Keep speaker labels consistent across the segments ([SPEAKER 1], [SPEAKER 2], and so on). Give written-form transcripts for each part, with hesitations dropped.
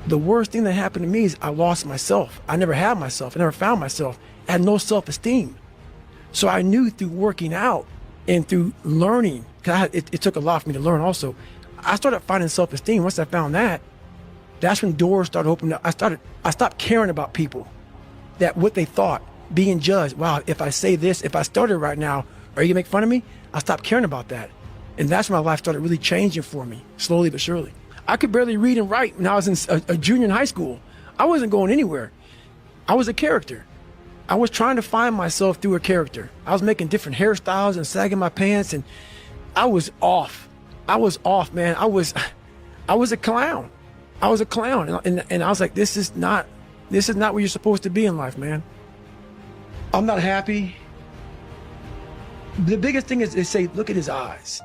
[SPEAKER 1] The worst thing that happened to me is I lost myself. I never had myself. I never found myself. I had no self-esteem. So I knew through working out and through learning, because it took a lot for me to learn also. I started finding self-esteem. Once I found that, that's when doors started opening up. I stopped caring about people, that what they thought, being judged. Wow, if I say this, if I started right now, are you gonna make fun of me? I stopped caring about that. And that's when my life started really changing for me, slowly but surely. I could barely read and write when I was a junior in high school. I wasn't going anywhere. I was a character. I was trying to find myself through a character. I was making different hairstyles and sagging my pants, and I was off. I was off, man. I was a clown. I was a clown. And I was like, this is not where you're supposed to be in life, man. I'm not happy. The biggest thing is they say, look at his eyes.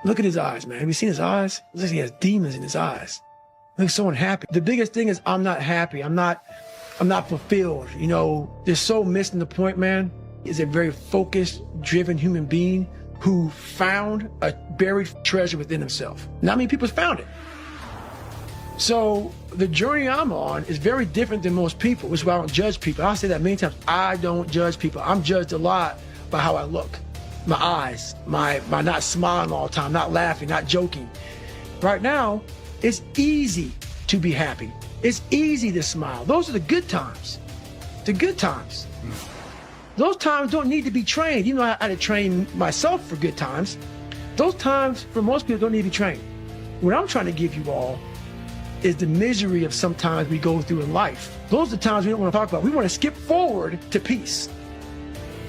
[SPEAKER 1] Look at his eyes, man. Have you seen his eyes? Looks like he has demons in his eyes. He looks so unhappy. The biggest thing is I'm not happy. I'm not fulfilled. You know, they're so missing the point, man. He's a very focused, driven human being who found a buried treasure within himself. Not many people found it. So the journey I'm on is very different than most people, which is why I don't judge people. I'll say that many times. I don't judge people. I'm judged a lot by how I look. My eyes, my not smiling all the time, not laughing, not joking. Right now, it's easy to be happy. It's easy to smile. Those are the good times. The good times. Those times don't need to be trained. You know, I had to train myself for good times. Those times, for most people, don't need to be trained. What I'm trying to give you all is the misery of sometimes we go through in life. Those are the times we don't want to talk about. We want to skip forward to peace.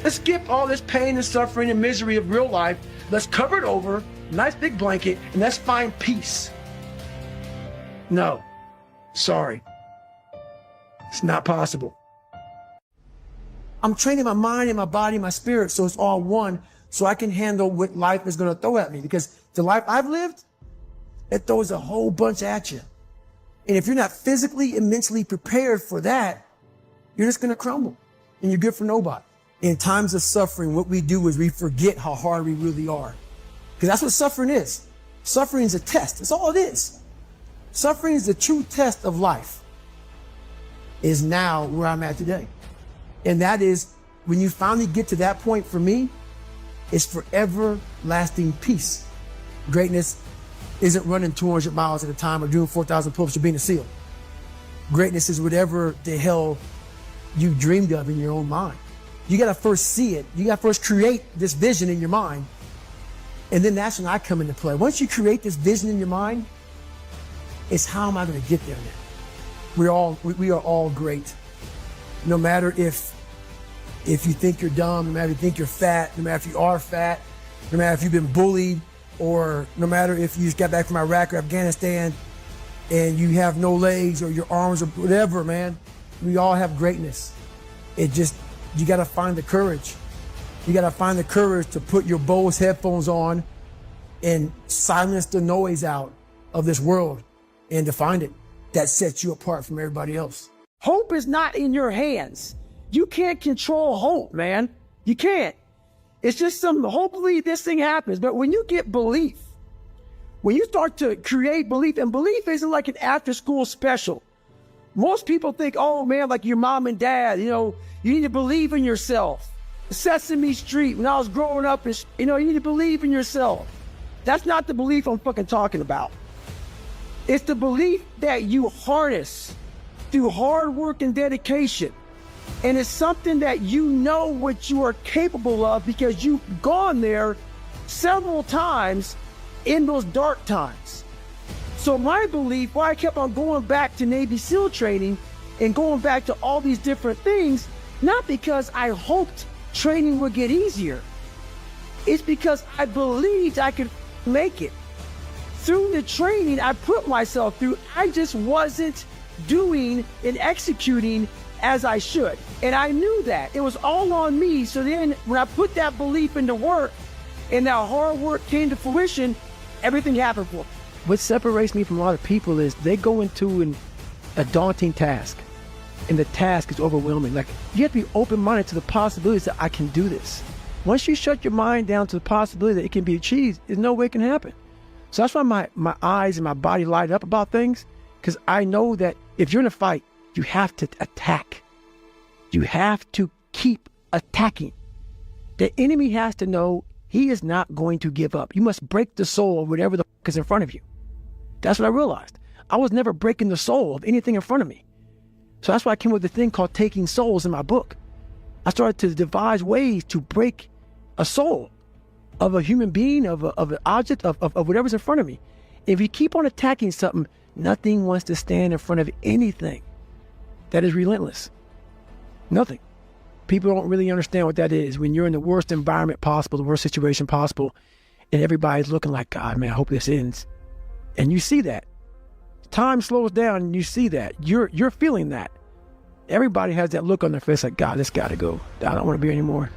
[SPEAKER 1] Let's skip all this pain and suffering and misery of real life. Let's cover it over, nice big blanket, and let's find peace. No, sorry. It's not possible. I'm training my mind and my body and my spirit so it's all one, so I can handle what life is going to throw at me. Because the life I've lived, it throws a whole bunch at you. And if you're not physically and mentally prepared for that, you're just going to crumble and you're good for nobody. In times of suffering, what we do is we forget how hard we really are. Because that's what suffering is. Suffering is a test. That's all it is. Suffering is the true test of life. Is now where I'm at today. And that is, when you finally get to that point for me, it's forever lasting peace. Greatness isn't running 200 miles at a time or doing 4,000 pull-ups or being a SEAL. Greatness is whatever the hell you dreamed of in your own mind. You got to first see it. You got to first create this vision in your mind. And then that's when I come into play. Once you create this vision in your mind, it's how am I going to get there now? We are all great. No matter if you think you're dumb, no matter if you think you're fat, no matter if you are fat, no matter if you've been bullied, or no matter if you just got back from Iraq or Afghanistan and you have no legs or your arms or whatever, man, we all have greatness. You got to find the courage. You got to find the courage to put your Bose headphones on and silence the noise out of this world and to find it. That sets you apart from everybody else. Hope is not in your hands. You can't control hope, man. You can't. It's just hopefully this thing happens. But when you get belief, when you start to create belief, and belief isn't like an after-school special. Most people think, oh man, like your mom and dad, you need to believe in yourself. Sesame Street, when I was growing up, you need to believe in yourself. That's not the belief I'm fucking talking about. It's the belief that you harness through hard work and dedication. And it's something that you know what you are capable of because you've gone there several times in those dark times. So my belief, why I kept on going back to Navy SEAL training and going back to all these different things, not because I hoped training would get easier. It's because I believed I could make it. Through the training I put myself through, I just wasn't doing and executing as I should. And I knew that. It was all on me. So then when I put that belief into work and that hard work came to fruition, everything happened for me. What separates me from a lot of people is they go into a daunting task and the task is overwhelming. Like, you have to be open-minded to the possibilities that I can do this. Once you shut your mind down to the possibility that it can be achieved, there's no way it can happen. So that's why my eyes and my body light up about things. Because I know that if you're in a fight, you have to attack. You have to keep attacking. The enemy has to know he is not going to give up. You must break the soul of whatever the is in front of you. That's what I realized. I was never breaking the soul of anything in front of me. So that's why I came with the thing called Taking Souls in my book. I started to devise ways to break a soul of a human being, of an object, of whatever's in front of me. If you keep on attacking something, nothing wants to stand in front of anything that is relentless. Nothing. People don't really understand what that is. When you're in the worst environment possible, the worst situation possible, and everybody's looking like, God, man, I hope this ends. And you see that. Time slows down and you see that. You're feeling that. Everybody has that look on their face like, God, this got to go. I don't want to be here anymore.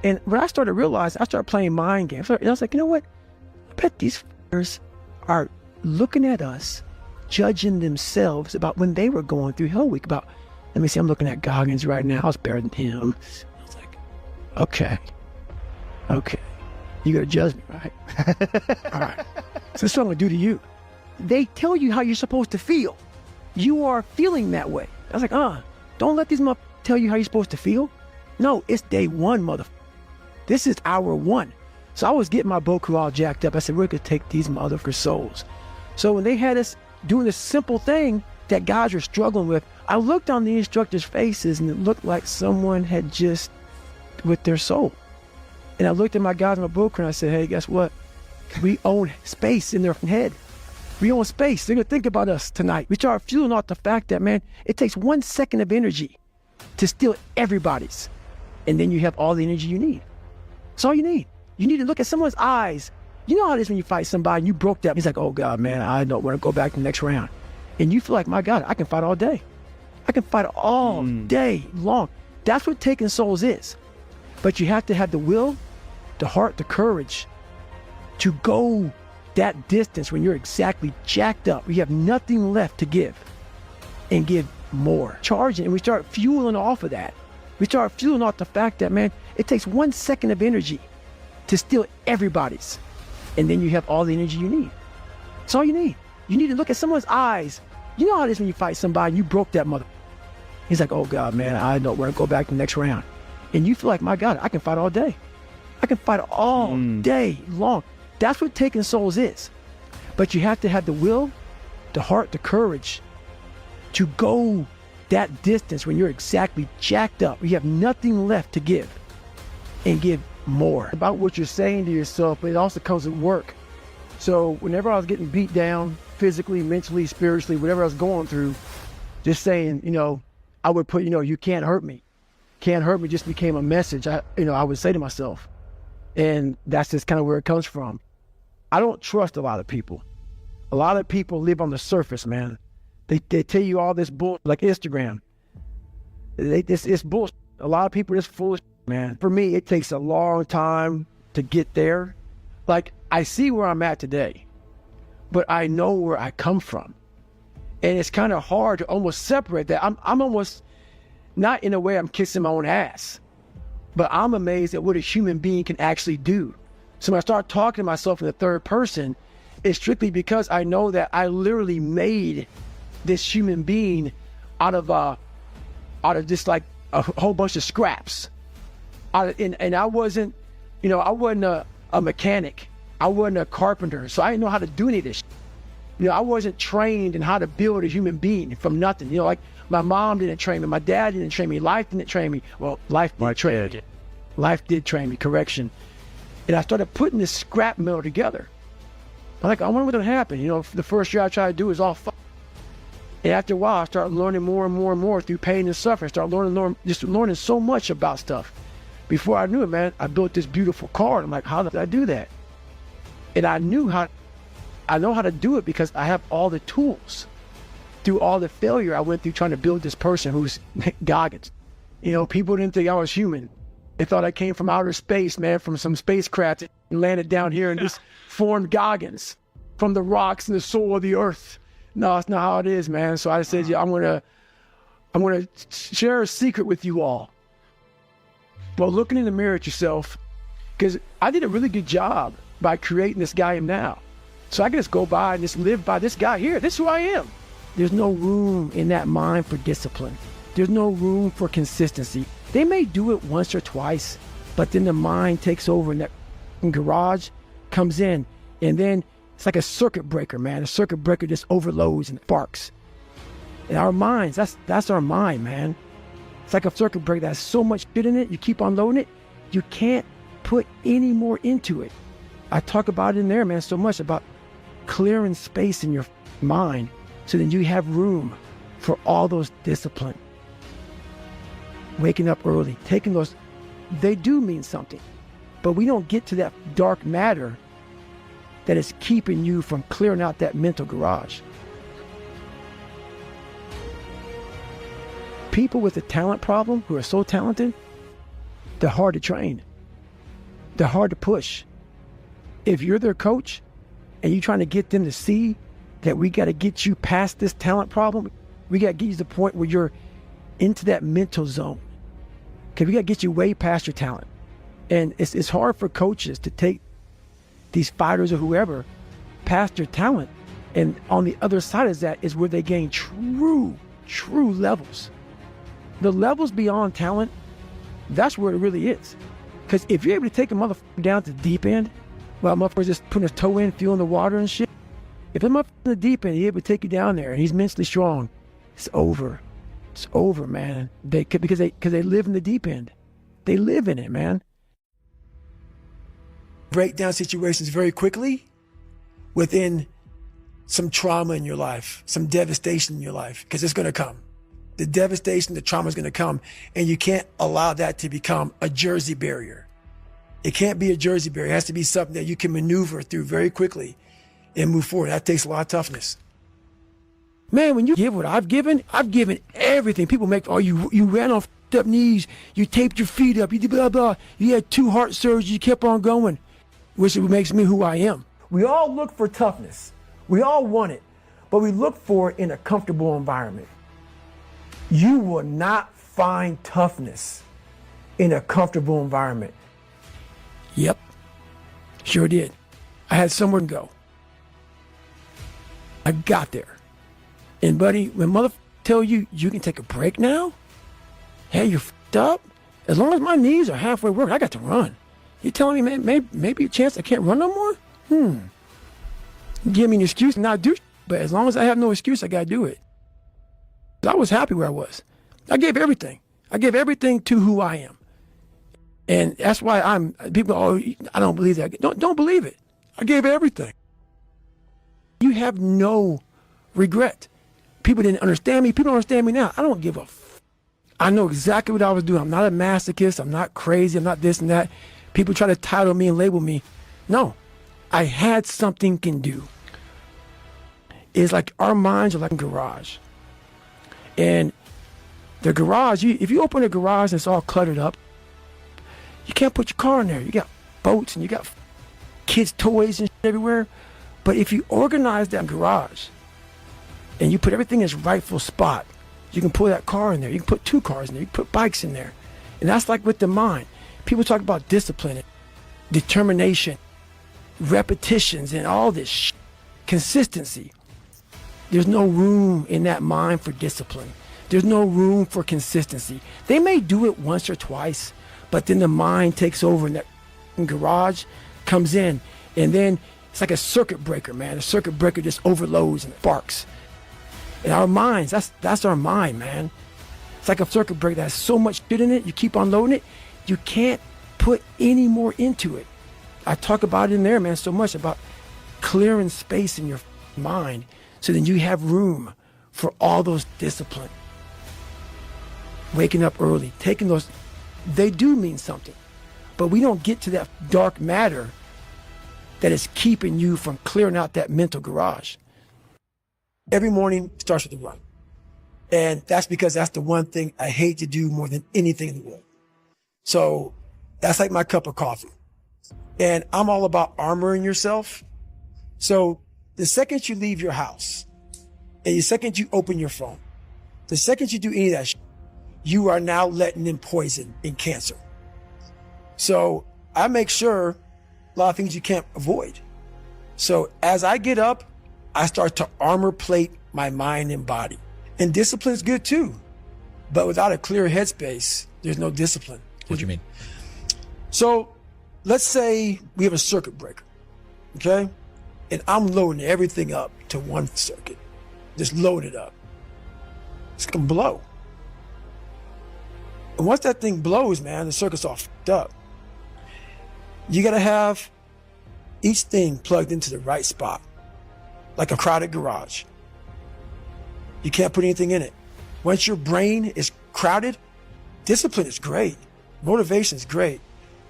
[SPEAKER 1] And when I started to realize, I started playing mind games. I was like, you know what? I bet these f***ers are looking at us, judging themselves about when they were going through Hell Week. About, let me see, I'm looking at Goggins right now. I was better than him. I was like, okay. You got to judge me, right? All right. So this is what I'm going to do to you. They tell you how you're supposed to feel. You are feeling that way. I was like, don't let these motherfuckers tell you how you're supposed to feel. No, it's day one, motherfucker. This is hour one. So I was getting my boat crew all jacked up. I said, we're going to take these motherfuckers' souls. So when they had us doing this simple thing that guys were struggling with, I looked on the instructors' faces and it looked like someone had just with their soul. And I looked at my guys in my boat crew and I said, hey, guess what? We own space in their head. We own space. They're going to think about us tonight. We start fueling off the fact that, man, it takes 1 second of energy to steal everybody's. And then you have all the energy you need. That's all you need. You need to look at someone's eyes. You know how it is when you fight somebody and you broke that. He's like, oh, God, man, I don't want to go back to the next round. And you feel like, my God, I can fight all day. I can fight all day long. That's what taking souls is. But you have to have the will, the heart, the courage to go that distance when you're exactly jacked up. You have nothing left to give and give more. Charging, and we start fueling off of that. We start fueling off the fact that, man, it takes 1 second of energy to steal everybody's. And then you have all the energy you need. That's all you need. You need to look at someone's eyes. You know how it is when you fight somebody and you broke that mother. He's like, oh, God, man, I don't want to go back to the next round. And you feel like, my God, I can fight all day. I can fight all day long. That's what taking souls is. But you have to have the will, the heart, the courage to go that distance when you're exactly jacked up. You have nothing left to give and give more. About what you're saying to yourself, but it also comes with work. So whenever I was getting beat down physically, mentally, spiritually, whatever I was going through, just saying, I would put, you can't hurt me. Can't hurt me just became a message I would say to myself. And that's just kind of where it comes from. I don't trust a lot of people. A lot of people live on the surface, man. They tell you all this bull, like Instagram. It's bullshit. A lot of people are just foolish, man. For me, it takes a long time to get there. Like, I see where I'm at today, but I know where I come from. And it's kind of hard to almost separate that. I'm almost, not in a way I'm kissing my own ass, but I'm amazed at what a human being can actually do. So when I start talking to myself in the third person, it's strictly because I know that I literally made this human being out of just like a whole bunch of scraps. And I wasn't, I wasn't a mechanic. I wasn't a carpenter. So I didn't know how to do any of this. I wasn't trained in how to build a human being from nothing. Like my mom didn't train me. My dad didn't train me. Life didn't train me. Well, life did train me. Life did train me, correction. And I started putting this scrap metal together. I'm like, I wonder what's going to happen. The first year I tried to do is all And after a while, I started learning more and more and more through pain and suffering. I started learning so much about stuff. Before I knew it, man, I built this beautiful car. I'm like, how did I do that? And I know how to do it because I have all the tools. Through all the failure I went through trying to build this person who's Goggins. People didn't think I was human. They thought I came from outer space, man, from some spacecraft and landed down here and just formed Goggins from the rocks and the soul of the earth. No, that's not how it is, man. So I said, I'm gonna share a secret with you all. Well, looking in the mirror at yourself, because I did a really good job by creating this guy I am now. So I can just go by and just live by this guy here. This is who I am. There's no room in that mind for discipline. There's no room for consistency. They may do it once or twice, but then the mind takes over and that garage comes in, and then it's like a circuit breaker, man. A circuit breaker just overloads and sparks. And our minds, that's our mind, man. It's like a circuit breaker that has so much shit in it, you keep on loading it, you can't put any more into it. I talk about it in there, man, so much about clearing space in your mind so that you have room for all those discipline. Waking up early, taking those, they do mean something, but we don't get to that dark matter that is keeping you from clearing out that mental garage. People with a talent problem who are so talented, they're hard to train. They're hard to push. If you're their coach and you're trying to get them to see that we got to get you past this talent problem, we got to get you to the point where you're into that mental zone. Because we got to get you way past your talent. And it's hard for coaches to take these fighters or whoever past their talent. And on the other side of that is where they gain true levels. The levels beyond talent, that's where it really is. Because if you're able to take a motherfucker down to the deep end, while a motherfucker's just putting his toe in, feeling the water and shit, if a motherfucker in the deep end, he's able to take you down there and he's mentally strong, it's over. It's over, man. Because they live in the deep end. They live in it, man. Break down situations very quickly within some trauma in your life, some devastation in your life, because it's going to come. The devastation, the trauma is going to come, and you can't allow that to become a Jersey barrier. It can't be a Jersey barrier. It has to be something that you can maneuver through very quickly and move forward. That takes a lot of toughness. Man, when you give what I've given everything. People make, oh, you ran on up knees, you taped your feet up, you did blah, blah. You had 2 heart surgeries, you kept on going, which makes me who I am. We all look for toughness. We all want it, but we look for it in a comfortable environment. You will not find toughness in a comfortable environment. Yep, sure did. I had somewhere to go. I got there. And buddy, when motherfuckers tell you you can take a break now, hey, you're f***ed up. As long as my knees are halfway working, I got to run. You telling me, man, maybe a chance I can't run no more? Give me an excuse to not do, but as long as I have no excuse, I gotta do it. I was happy where I was. I gave everything. I gave everything to who I am. And that's why people, oh, I don't believe that. Don't believe it. I gave everything. You have no regret. People didn't understand me. People don't understand me now. I don't give a f. I know exactly what I was doing. I'm not a masochist. I'm not crazy. I'm not this and that. People try to title me and label me. No, I had something can do. It's like our minds are like a garage. And the garage, if you open a garage and it's all cluttered up, you can't put your car in there. You got boats and you got kids' toys and shit everywhere. But if you organize that garage and you put everything in its rightful spot, you can put that car in there. You can put 2 cars in there. You can put bikes in there. And that's like with the mind. People talk about discipline, determination, repetitions, and all this shit. Consistency. There's no room in that mind for discipline. There's no room for consistency. They may do it once or twice, but then the mind takes over and that garage comes in, and then it's like a circuit breaker, man. A circuit breaker just overloads and sparks. And our minds, that's our mind, man. It's like a circuit breaker that has so much shit in it, you keep on loading it, you can't put any more into it. I talk about it in there, man, so much about clearing space in your mind so then you have room for all those discipline. Waking up early, taking those, they do mean something, but we don't get to that dark matter that is keeping you from clearing out that mental garage. Every morning starts with a run. And that's because that's the one thing I hate to do more than anything in the world. So that's like my cup of coffee. And I'm all about armoring yourself. So the second you leave your house, and the second you open your phone, the second you do any of that shit, you are now letting in poison and cancer. So I make sure a lot of things you can't avoid. So as I get up, I start to armor plate my mind and body. And discipline is good too. But without a clear headspace, there's no discipline.
[SPEAKER 2] What do you mean?
[SPEAKER 1] So let's say we have a circuit breaker, okay? And I'm loading everything up to one circuit. Just load it up. It's gonna blow. And once that thing blows, man, the circuit's all fucked up. You gotta have each thing plugged into the right spot, like a crowded garage. You can't put anything in it. Once your brain is crowded, discipline is great. Motivation is great.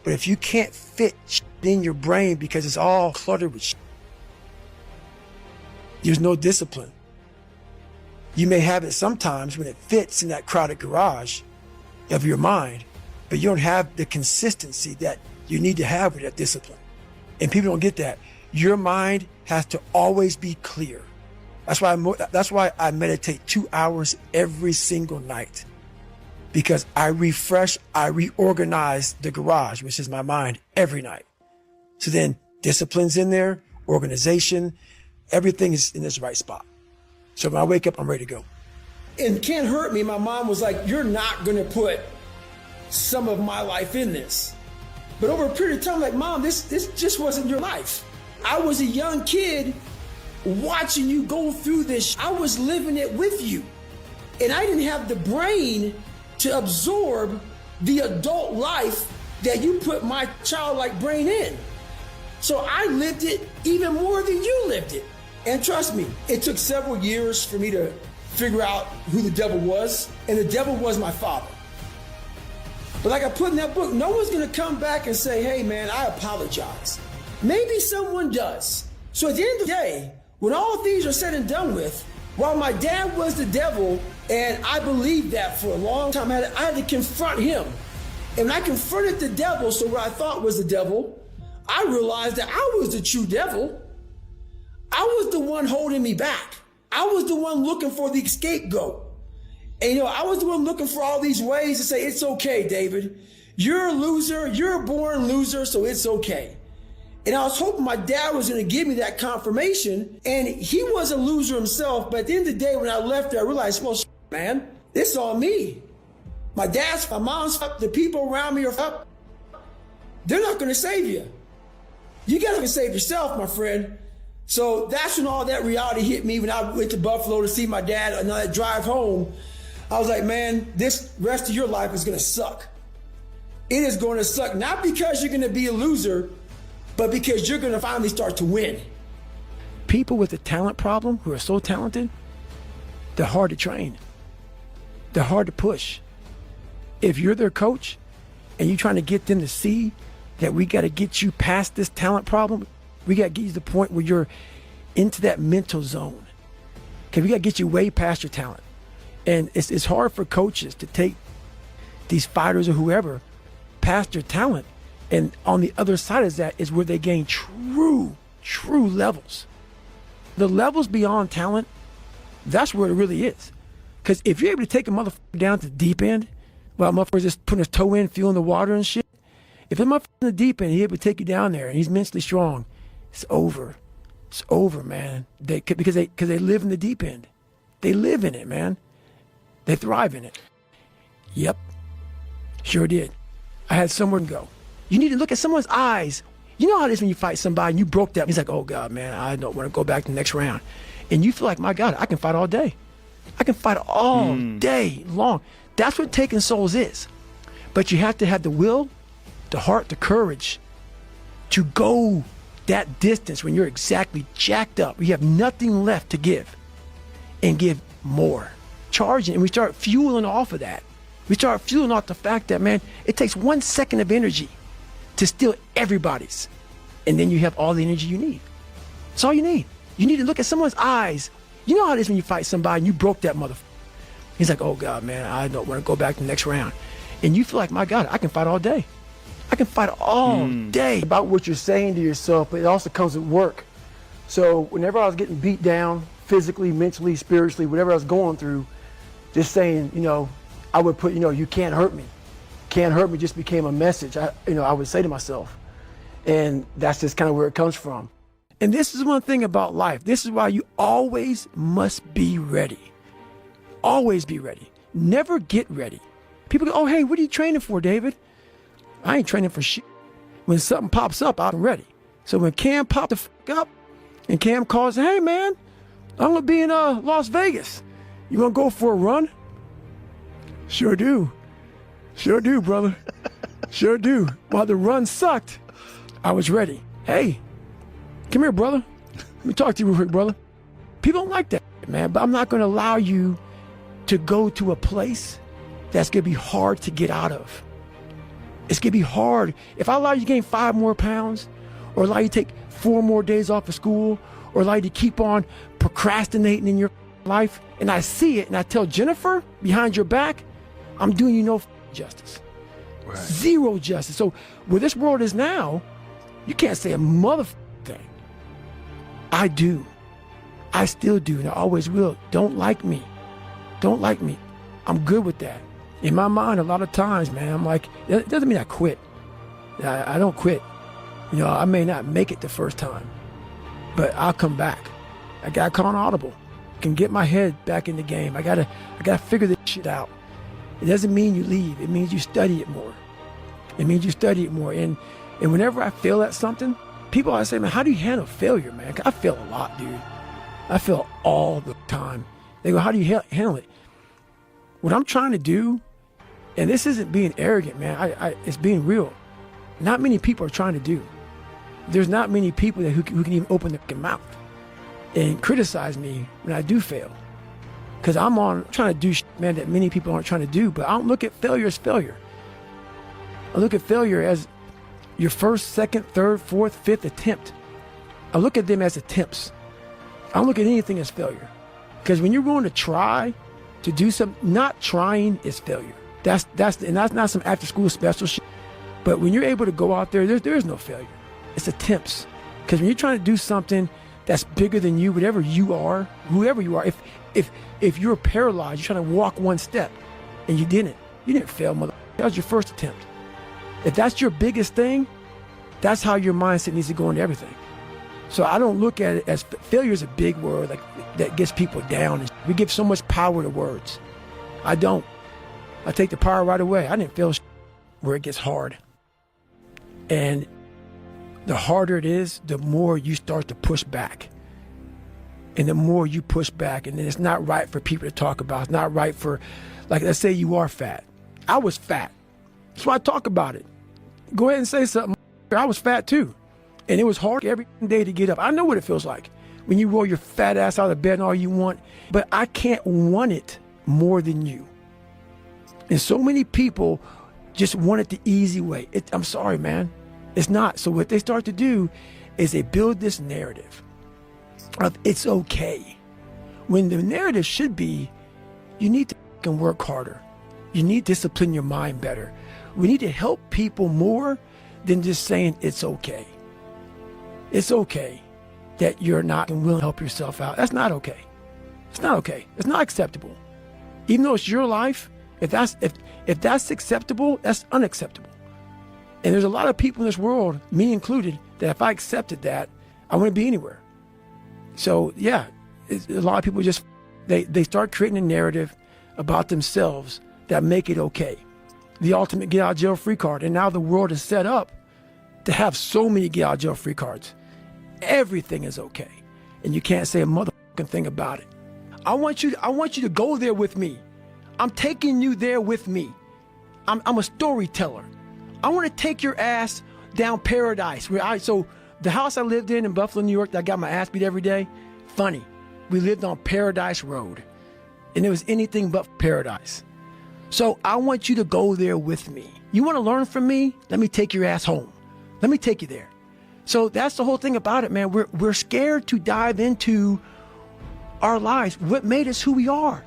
[SPEAKER 1] But if you can't fit in your brain because it's all cluttered with there's no discipline. You may have it sometimes when it fits in that crowded garage of your mind, but you don't have the consistency that you need to have with that discipline. And people don't get that. Your mind has to always be clear. That's why I meditate 2 hours every single night, because I refresh, I reorganize the garage, which is my mind, every night. So then discipline's in there, organization, everything is in its right spot. So when I wake up, I'm ready to go. And Can't Hurt Me, my mom was like, you're not going to put some of my life in this. But over a period of time, like, Mom, this just wasn't your life. I was a young kid watching you go through this. I was living it with you. And I didn't have the brain to absorb the adult life that you put my childlike brain in. So I lived it even more than you lived it. And trust me, it took several years for me to figure out who the devil was. And the devil was my father. But like I put in that book, no one's gonna come back and say, hey man, I apologize. Maybe someone does. So at the end of the day, when all things are said and done with, while my dad was the devil, and I believed that for a long time, I had to confront him. And when I confronted the devil, so what I thought was the devil, I realized that I was the true devil. I was the one holding me back. I was the one looking for the scapegoat. And I was the one looking for all these ways to say, it's okay, David. You're a loser. You're a born loser, so it's okay. And I was hoping my dad was going to give me that confirmation. And he was a loser himself. But at the end of the day, when I left there, I realized, well, man, this is on me. My dad's, my mom's, the people around me are up. They're not going to save you. You got to save yourself, my friend. So that's when all that reality hit me when I went to Buffalo to see my dad on that drive home. I was like, man, this rest of your life is going to suck. It is going to suck, not because you're going to be a loser, but because you're going to finally start to win. People with a talent problem who are so talented, they're hard to train. They're hard to push. If you're their coach and you're trying to get them to see that we got to get you past this talent problem, we got to get you to the point where you're into that mental zone. Okay, we got to get you way past your talent. And it's hard for coaches to take these fighters or whoever past their talent. And on the other side of that is where they gain true levels. The levels beyond talent, that's where it really is. Because if you're able to take a motherfucker down to the deep end, while a motherfucker's just putting his toe in, feeling the water and shit, if a motherfucker's in the deep end, he's able to take you down there and he's mentally strong, it's over. It's over, man. Because they live in the deep end. They live in it, man. They thrive in it. Yep, sure did. I had somewhere to go. You need to look at someone's eyes. You know how it is when you fight somebody and you broke that. He's like, oh God, man, I don't want to go back to the next round. And you feel like, my God, I can fight all day. I can fight all day long. That's what taking souls is. But you have to have the will, the heart, the courage to go that distance when you're exactly jacked up. You have nothing left to give and give more. Charging, and we start fueling off of that. We start fueling off the fact that, man, it takes 1 second of energy to steal everybody's. And then you have all the energy you need. That's all you need. You need to look at someone's eyes. You know how it is when you fight somebody and you broke that motherfucker. He's like, oh God, man, I don't want to go back to the next round. And you feel like, my God, I can fight all day. I can fight all day. About what you're saying to yourself, but it also comes with work. So whenever I was getting beat down, physically, mentally, spiritually, whatever I was going through, just saying, I would put, you can't hurt me. Can't hurt me just became a message, I would say to myself. And that's just kind of where it comes from. And this is one thing about life. This is why you always must be ready. Always be ready. Never get ready. People go, oh, hey, what are you training for, David? I ain't training for shit. When something pops up, I'm ready. So when Cam popped the fuck up and Cam calls, hey, man, I'm going to be in Las Vegas. You want to go for a run? Sure do. Sure do, brother. Sure do. While the run sucked, I was ready. Hey, come here, brother. Let me talk to you real quick, brother. People don't like that, man, but I'm not going to allow you to go to a place that's going to be hard to get out of. It's going to be hard. If I allow you to gain 5 more pounds, or allow you to take 4 more days off of school, or allow you to keep on procrastinating in your life, and I see it, and I tell Jennifer behind your back, I'm doing you no justice. Right. Zero justice. So where this world is now, you can't say a mother thing. I do. I still do, and I always will. Don't like me. Don't like me. I'm good with that. In my mind, a lot of times, man, I'm like, it doesn't mean I quit. I don't quit. You know, I may not make it the first time, but I'll come back. I got to call an audible. Can get my head back in the game. I gotta figure this shit out. It doesn't mean you leave. It means you study it more. It means you study it more. And whenever I fail at something, people always say, man, how do you handle failure, man? I fail a lot, dude. I fail all the time. They go, how do you handle it? What I'm trying to do, and this isn't being arrogant, man. It's being real. Not many people are trying to do. There's not many people who can even open their mouth and criticize me when I do fail. Because I'm trying to do shit, man, that many people aren't trying to do. But I don't look at failure as failure. I look at failure as your first, second, third, fourth, fifth attempt. I look at them as attempts. I don't look at anything as failure. Because when you're going to try to do something, not trying is failure. That's not some after school special shit. But when you're able to go out there is no failure. It's attempts. Because when you're trying to do something that's bigger than you, whatever you are, whoever you are, if you're paralyzed, you're trying to walk one step and you didn't fail, mother. That was your first attempt. If that's your biggest thing, that's how your mindset needs to go into everything. So I don't look at it as failure is a big word like that gets people down. We give so much power to words. I don't. I take the power right away. I didn't fail where it gets hard. And the harder it is, the more you start to push back. And the more you push back, and then it's not right for people to talk about. It's not right for, like, let's say you are fat. I was fat. That's why I talk about it. Go ahead and say something. I was fat too. And it was hard every day to get up. I know what it feels like when you roll your fat ass out of bed and all you want, but I can't want it more than you. And so many people just want it the easy way. I'm sorry, man. It's not. So what they start to do is they build this narrative of it's okay. When the narrative should be, you need to work harder. You need to discipline your mind better. We need to help people more than just saying it's okay. It's okay that you're not willing to help yourself out. That's not okay. It's not okay. It's not acceptable. Even though it's your life, if that's acceptable, that's unacceptable. And there's a lot of people in this world, me included, that if I accepted that, I wouldn't be anywhere. So yeah, a lot of people just, they start creating a narrative about themselves that make it okay. The ultimate get out of jail free card. And now the world is set up to have so many get out of jail free cards. Everything is okay. And you can't say a motherfucking thing about it. I want you to go there with me. I'm taking you there with me. I'm a storyteller. I want to take your ass down paradise. So the house I lived in Buffalo, New York, that I got my ass beat every day, funny. We lived on Paradise Road. And it was anything but paradise. So I want you to go there with me. You want to learn from me? Let me take your ass home. Let me take you there. So that's the whole thing about it, man. We're scared to dive into our lives. What made us who we are?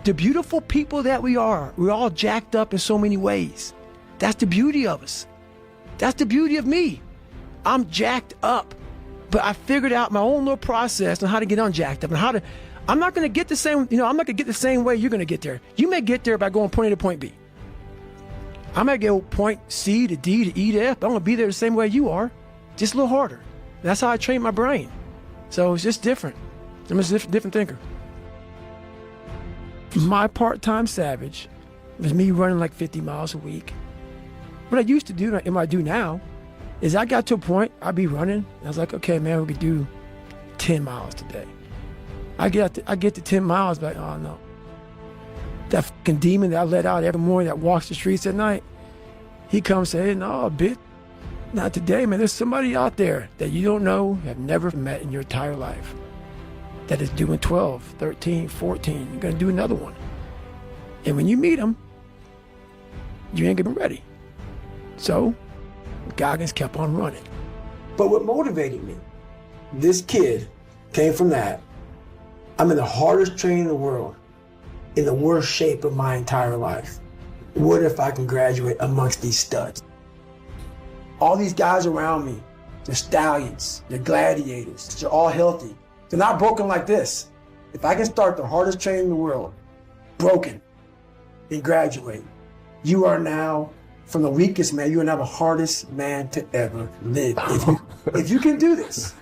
[SPEAKER 1] The beautiful people that we are. We're all jacked up in so many ways. That's the beauty of us. That's the beauty of me. I'm jacked up, but I figured out my own little process on how to get unjacked up and I'm not going to get the same, I'm not going to get the same way you're going to get there. You may get there by going point A to point B. I might go point C to D to E to F, but I'm going to be there the same way you are, just a little harder. That's how I train my brain. So it's just different. I'm just a different thinker. My part-time savage was me running like 50 miles a week. What I used to do, and what I do now, is I got to a point, I'd be running, and I was like, okay, man, we could do 10 miles today. I get to 10 miles, but oh no. That fucking demon that I let out every morning that walks the streets at night, he comes saying, no, bitch, not today, man. There's somebody out there that you don't know, have never met in your entire life, that is doing 12, 13, 14. You're gonna do another one. And when you meet them, you ain't gonna be ready. So, Goggins kept on running. But what motivated me, this kid came from that. I'm in the hardest training in the world, in the worst shape of my entire life. What if I can graduate amongst these studs? All these guys around me, they're stallions, they're gladiators, they're all healthy. They're not broken like this. If I can start the hardest training in the world, broken, and graduate, you are now, from the weakest man, you are now the hardest man to ever live. If you can do this.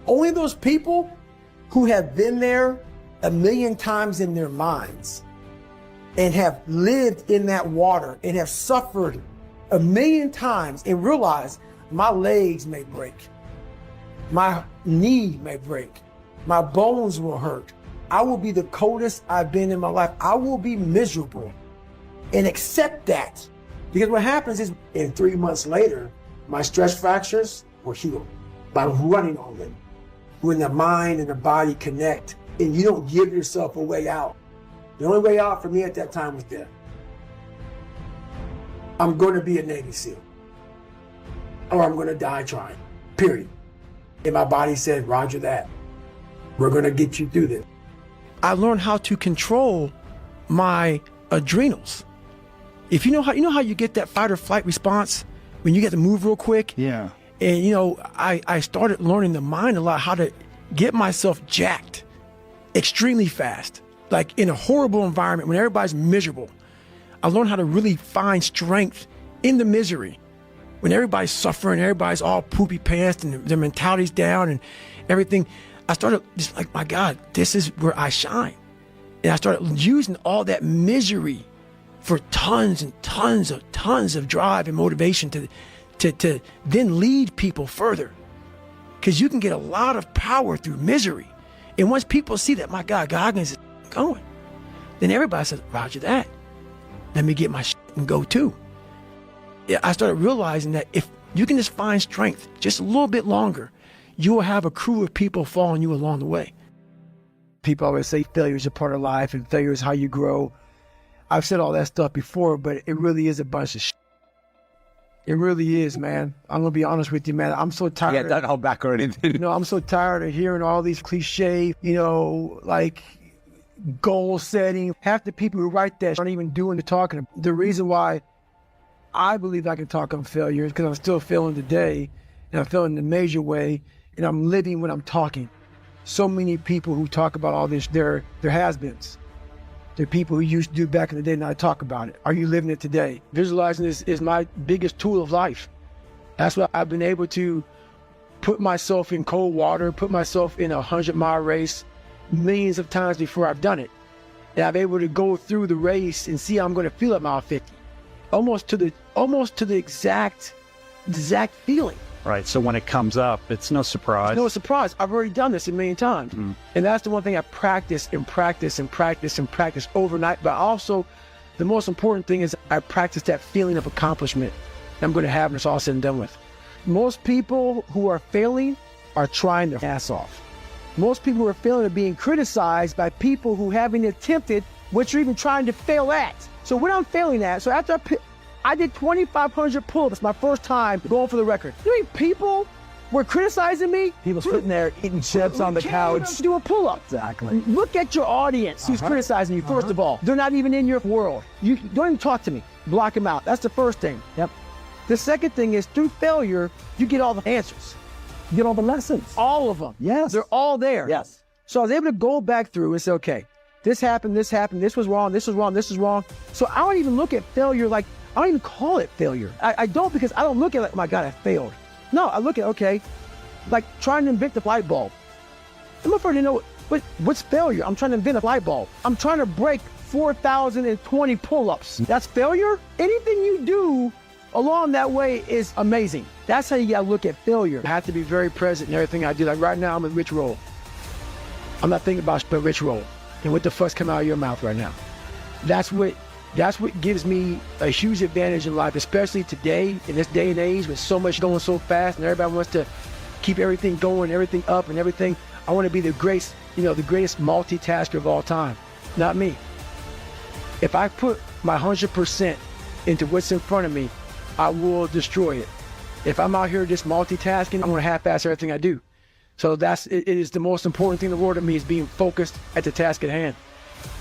[SPEAKER 1] Only those people who have been there a million times in their minds and have lived in that water and have suffered a million times and realize my legs may break, my knee may break, my bones will hurt. I will be the coldest I've been in my life. I will be miserable, and accept that. Because what happens is, in 3 months later, my stress fractures were healed by running on them. When the mind and the body connect and you don't give yourself a way out. The only way out for me at that time was death. I'm going to be a Navy SEAL, or I'm going to die trying, period. And my body said, roger that. We're going to get you through this. I learned how to control my adrenals. If you know how you get that fight or flight response when you get to move real quick.
[SPEAKER 2] Yeah.
[SPEAKER 1] And I started learning the mind a lot, how to get myself jacked extremely fast, like in a horrible environment when everybody's miserable. I learned how to really find strength in the misery. When everybody's suffering, everybody's all poopy pants and their mentality's down and everything, I started just like, my God, this is where I shine. And I started using all that misery for tons and tons of drive and motivation to then lead people further. Because you can get a lot of power through misery. And once people see that, my God, Goggins is going, then everybody says, roger that. Let me get my shit and go too. I started realizing that if you can just find strength just a little bit longer, you will have a crew of people following you along the way. People always say failure is a part of life and failure is how you grow. I've said all that stuff before, but it really is a bunch of shit. It really is, man. I'm going to be honest with you, man. I'm so tired.
[SPEAKER 2] Yeah, don't hold back or anything.
[SPEAKER 1] I'm so tired of hearing all these cliche, like goal setting. Half the people who write that aren't even doing the talking. The reason why I believe I can talk on failure is because I'm still failing today, and I'm failing in a major way, and I'm living when I'm talking. So many people who talk about all this, they're has-beens. They're people who used to do back in the day, and I talk about it. Are you living it today? Visualizing this is my biggest tool of life. That's why I've been able to put myself in cold water, put myself in a 100-mile race millions of times before I've done it. And I'm able to go through the race and see how I'm going to feel at mile 50. Almost to the exact feeling.
[SPEAKER 2] Right, so when it comes up, it's no surprise.
[SPEAKER 1] It's no surprise. I've already done this a million times. Mm. And that's the one thing I practice and practice and practice and practice overnight. But also, the most important thing is I practice that feeling of accomplishment that I'm going to have when it's all said and done with. Most people who are failing are trying their ass off. Most people who are failing are being criticized by people who haven't attempted what you're even trying to fail at. So what I'm failing at, so after I did 2,500 pull-ups my first time going for the record. You know, people were criticizing me.
[SPEAKER 2] People sitting there eating chips on the couch.
[SPEAKER 1] Doing pull-ups.
[SPEAKER 2] Exactly.
[SPEAKER 1] Look at your audience who's criticizing you, first of all. They're not even in your world. You don't even talk to me. Block them out. That's the first thing.
[SPEAKER 2] Yep.
[SPEAKER 1] The second thing is, through failure, you get all the answers.
[SPEAKER 2] You get all the lessons.
[SPEAKER 1] All of them.
[SPEAKER 2] Yes.
[SPEAKER 1] They're all there.
[SPEAKER 2] Yes.
[SPEAKER 1] So I was able to go back through and say, okay, this happened, this was wrong, this was wrong, this was wrong. So I don't even look at failure like, I don't even call it failure. I don't, because I don't look at it like, oh my God, I failed. No, I look at, okay, like trying to invent the light bulb. I'm afraid to know what's failure. I'm trying to invent a light bulb. I'm trying to break 4,020 pull-ups. That's failure? Anything you do along that way is amazing. That's how you gotta look at failure. I have to be very present in everything I do. Like right now, I'm in rich roll. I'm not thinking about rich roll. And what the fuck's coming out of your mouth right now? That's what gives me a huge advantage in life, especially today, in this day and age, with so much going so fast and everybody wants to keep everything going, everything up and everything. I want to be the greatest multitasker of all time. Not me. If I put my 100% into what's in front of me, I will destroy it. If I'm out here just multitasking, I'm going to half-ass everything I do. So it is the most important thing in the world to me, is being focused at the task at hand.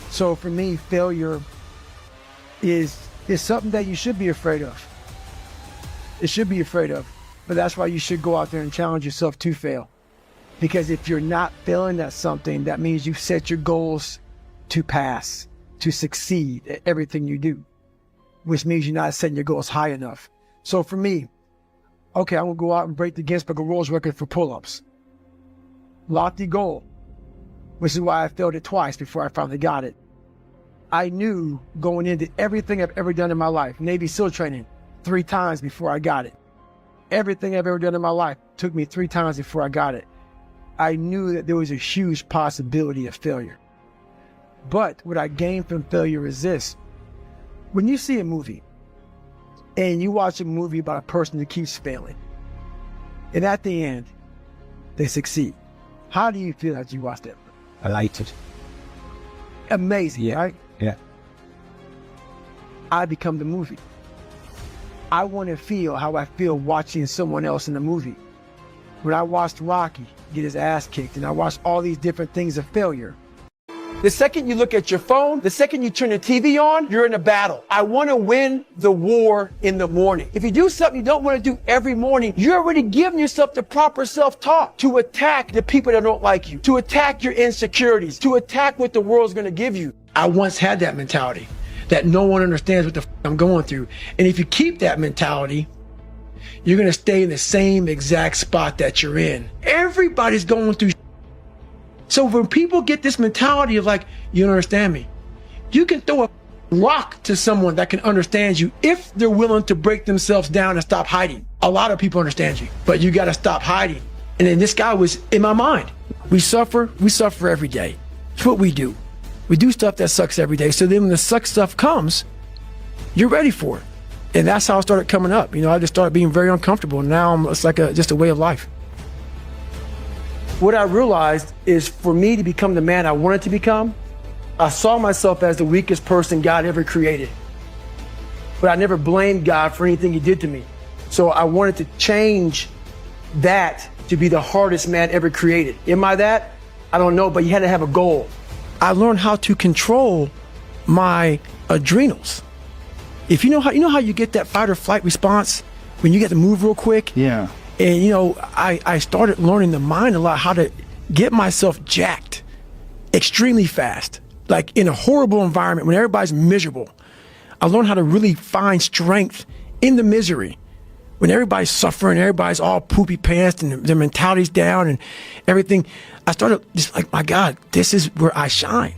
[SPEAKER 1] So for me, failure is something that you should be afraid of. It should be afraid of. But that's why you should go out there and challenge yourself to fail. Because if you're not failing at something, that means you've set your goals to pass, to succeed at everything you do, which means you're not setting your goals high enough. So for me, okay, I'm gonna go out and break the Guinness Book of World Record for pull-ups. Lofty goal, which is why I failed it twice before I finally got it. I knew going into everything I've ever done in my life, Navy SEAL training, 3 times before I got it. Everything I've ever done in my life took me 3 times before I got it. I knew that there was a huge possibility of failure. But what I gained from failure is this. When you see a movie and you watch a movie about a person that keeps failing, and at the end, they succeed, how do you feel as you watch that?
[SPEAKER 2] Elated.
[SPEAKER 1] Amazing,
[SPEAKER 2] Yeah.
[SPEAKER 1] right?
[SPEAKER 2] Yeah.
[SPEAKER 1] I become the movie. I want to feel how I feel watching someone else in the movie. When I watched Rocky get his ass kicked, and I watched all these different things of failure. The second you look at your phone, the second you turn the TV on, you're in a battle. I want to win the war in the morning. If you do something you don't want to do every morning, you're already giving yourself the proper self-talk to attack the people that don't like you, to attack your insecurities, to attack what the world's going to give you. I once had that mentality that no one understands what the I'm going through. And if you keep that mentality, you're going to stay in the same exact spot that you're in. Everybody's going through. So when people get this mentality of like, you don't understand me, you can throw a rock to someone that can understand you if they're willing to break themselves down and stop hiding. A lot of people understand you, but you got to stop hiding. And then this guy was in my mind. We suffer every day. It's what we do. We do stuff that sucks every day. So then when the suck stuff comes, you're ready for it. And that's how I started coming up. You know, I just started being very uncomfortable. And now it's like just a way of life. What I realized is for me to become the man I wanted to become, I saw myself as the weakest person God ever created. But I never blamed God for anything he did to me. So I wanted to change that to be the hardest man ever created. Am I that? I don't know, but you had to have a goal. I learned how to control my adrenals. If you know how you get that fight or flight response when you get to move real quick?
[SPEAKER 2] Yeah.
[SPEAKER 1] And, you know, I started learning the mind a lot, how to get myself jacked extremely fast, like in a horrible environment when everybody's miserable. I learned how to really find strength in the misery. When everybody's suffering, everybody's all poopy pants and their mentality's down and everything, I started just like, my God, this is where I shine.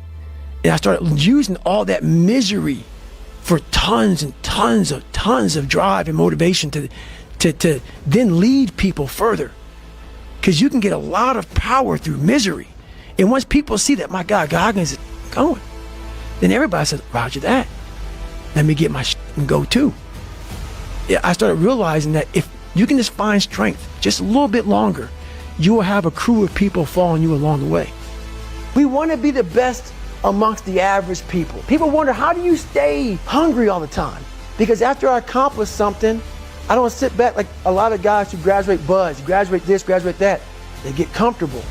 [SPEAKER 1] And I started using all that misery for tons and tons of drive and motivation to then lead people further. Because you can get a lot of power through misery. And once people see that, my God, Goggins is going, then everybody says, Roger that. Let me get my shit and go too. Yeah, I started realizing that if you can just find strength just a little bit longer, you will have a crew of people following you along the way. We want to be the best amongst the average people. People wonder, how do you stay hungry all the time? Because after I accomplish something, I don't sit back like a lot of guys who graduate buds, graduate this, graduate that. They get comfortable.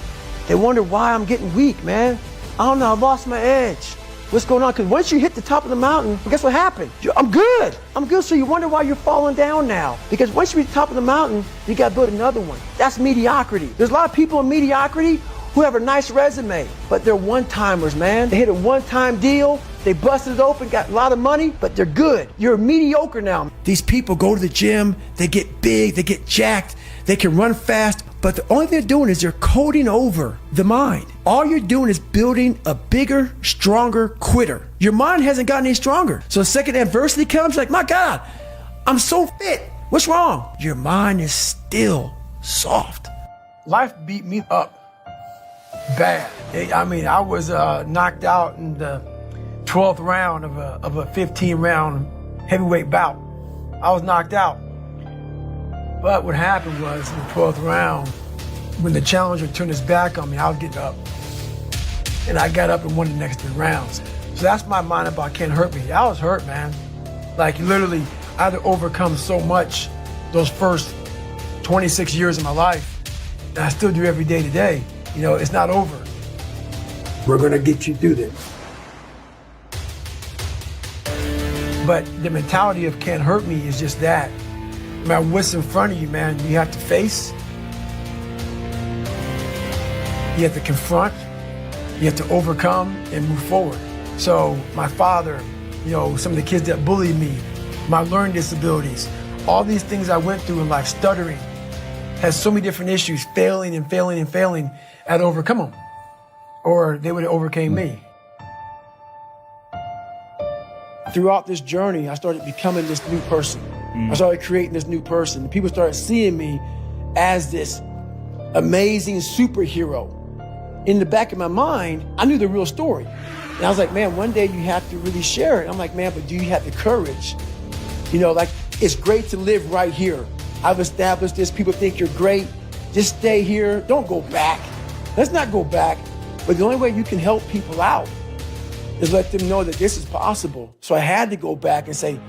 [SPEAKER 1] They wonder why I'm getting weak, man. I don't know, I lost my edge. What's going on? Because once you hit the top of the mountain, guess what happened? I'm good. I'm good. So you wonder why you're falling down now. Because once you reach the top of the mountain, you got to build another one. That's mediocrity. There's a lot of people in mediocrity who have a nice resume, but they're one-timers, man. They hit a one-time deal, they busted it open, got a lot of money, but they're good. You're mediocre now. These people go to the gym, they get big, they get jacked, They can run fast, but the only thing they're doing is they're coding over the mind. All you're doing is building a bigger, stronger quitter. Your mind hasn't gotten any stronger. So the second adversity comes, like, my God, I'm so fit. What's wrong? Your mind is still soft. Life beat me up bad. I was knocked out in the 12th round of a 15-round heavyweight bout. I was knocked out. But what happened was in the 12th round, when the challenger turned his back on me, I was getting up. And I got up and won the next 3 rounds. So that's my mind about can't hurt me. I was hurt, man. Like literally, I had to overcome so much those first 26 years of my life. And I still do every day today. You know, it's not over. We're gonna get you through this. But the mentality of can't hurt me is just that. No matter what's in front of you, man, you have to face. You have to confront. You have to overcome and move forward. So my father, you know, some of the kids that bullied me, my learning disabilities, all these things I went through in life, stuttering, has so many different issues, failing and failing and failing, I had to overcome them. Or they would have overcame me. Throughout this journey, I started becoming this new person. I started creating this new person. People started seeing me as this amazing superhero. In the back of my mind, I knew the real story. And I was like, man, one day you have to really share it. I'm like, man, but do you have the courage? You know, like, it's great to live right here. I've established this. People think you're great. Just stay here. Don't go back. Let's not go back. But the only way you can help people out is let them know that this is possible. So I had to go back and say,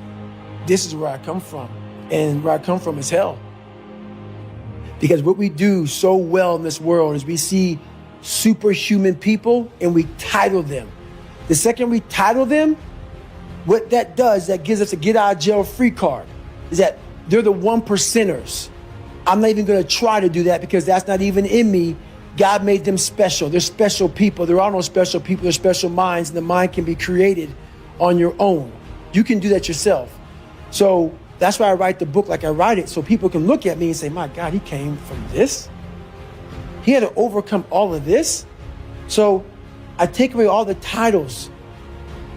[SPEAKER 1] this is where I come from. And where I come from is hell. Because what we do so well in this world is we see superhuman people and we title them. The second we title them, what that does, that gives us a get out of jail free card, is that they're the 1%ers. I'm not even gonna try to do that because that's not even in me. God made them special. They're special people. There are no special people, they're special minds, and the mind can be created on your own. You can do that yourself. So that's why I write the book like I write it, so people can look at me and say, my God, he came from this? He had to overcome all of this? So I take away all the titles,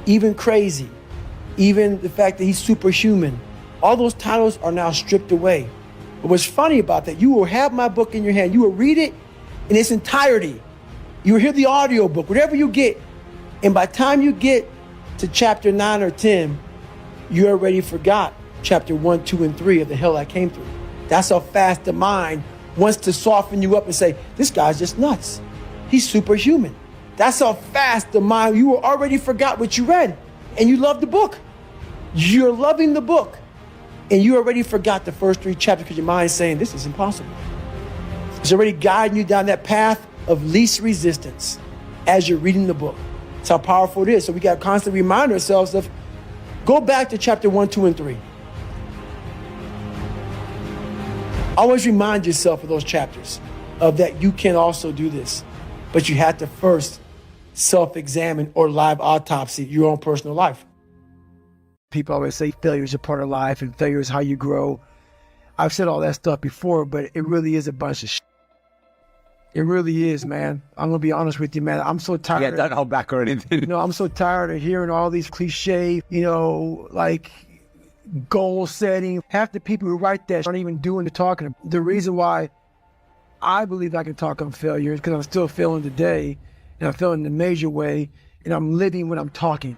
[SPEAKER 1] even crazy, even the fact that he's superhuman. All those titles are now stripped away. But what's funny about that, you will have my book in your hand. You will read it in its entirety. You will hear the audio book, whatever you get. And by the time you get to chapter 9 or 10, you already forgot chapter 1, 2, and 3 of the hell I came through. That's how fast the mind wants to soften you up and say, this guy's just nuts. He's superhuman. That's how fast the mind, you already forgot what you read and you love the book. You're loving the book and you already forgot the first 3 chapters because your mind's saying, this is impossible. It's already guiding you down that path of least resistance as you're reading the book. That's how powerful it is. So we got to constantly remind ourselves of, go back to chapter 1, 2, and 3. Always remind yourself of those chapters, of that you can also do this. But you have to first self-examine or live autopsy your own personal life. People always say failure is a part of life and failure is how you grow. I've said all that stuff before, but it really is a bunch of shit. It really is, man. I'm going to be honest with you, man. I'm so tired.
[SPEAKER 2] Yeah, don't hold back or anything.
[SPEAKER 1] No, I'm so tired of hearing all these cliche, like goal setting. Half the people who write that aren't even doing the talking. The reason why I believe I can talk on failure is because I'm still failing today, and I'm failing in a major way, and I'm living when I'm talking.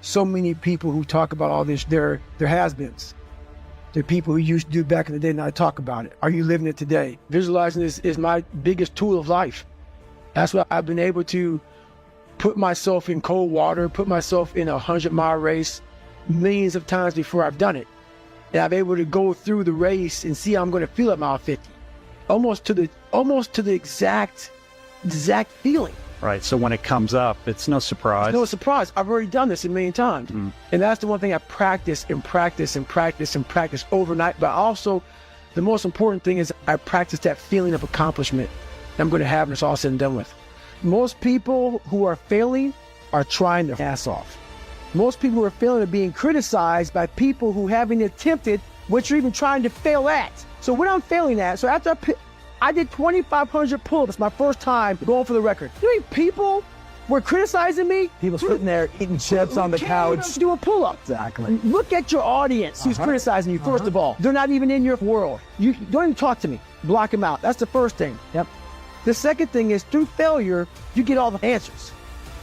[SPEAKER 1] So many people who talk about all this, they're has-beens. They're people who used to do back in the day, and I talk about it. Are you living it today? Visualizing this is my biggest tool of life. That's why I've been able to put myself in cold water, put myself in a 100-mile race millions of times before I've done it. And I'm able to go through the race and see how I'm going to feel at mile 50. Almost to the exact feeling.
[SPEAKER 2] Right, so when it comes up, it's no surprise.
[SPEAKER 1] It's no surprise. I've already done this a million times. And that's the one thing I practice and practice and practice and practice overnight. But also, the most important thing is I practice that feeling of accomplishment that I'm going to have when it's all said and done with. Most people who are failing are trying their ass off. Most people who are failing are being criticized by people who haven't attempted what you're even trying to fail at. So when I'm failing at, so after I did 2,500 pull-ups my first time going for the record. You know, people were criticizing me.
[SPEAKER 3] People sitting there eating chips on the couch.
[SPEAKER 1] Doing pull-ups.
[SPEAKER 3] Exactly.
[SPEAKER 1] Look at your audience who's criticizing you, first of all. They're not even in your world. You don't even talk to me. Block them out. That's the first thing.
[SPEAKER 3] Yep.
[SPEAKER 1] The second thing is through failure, you get all the answers.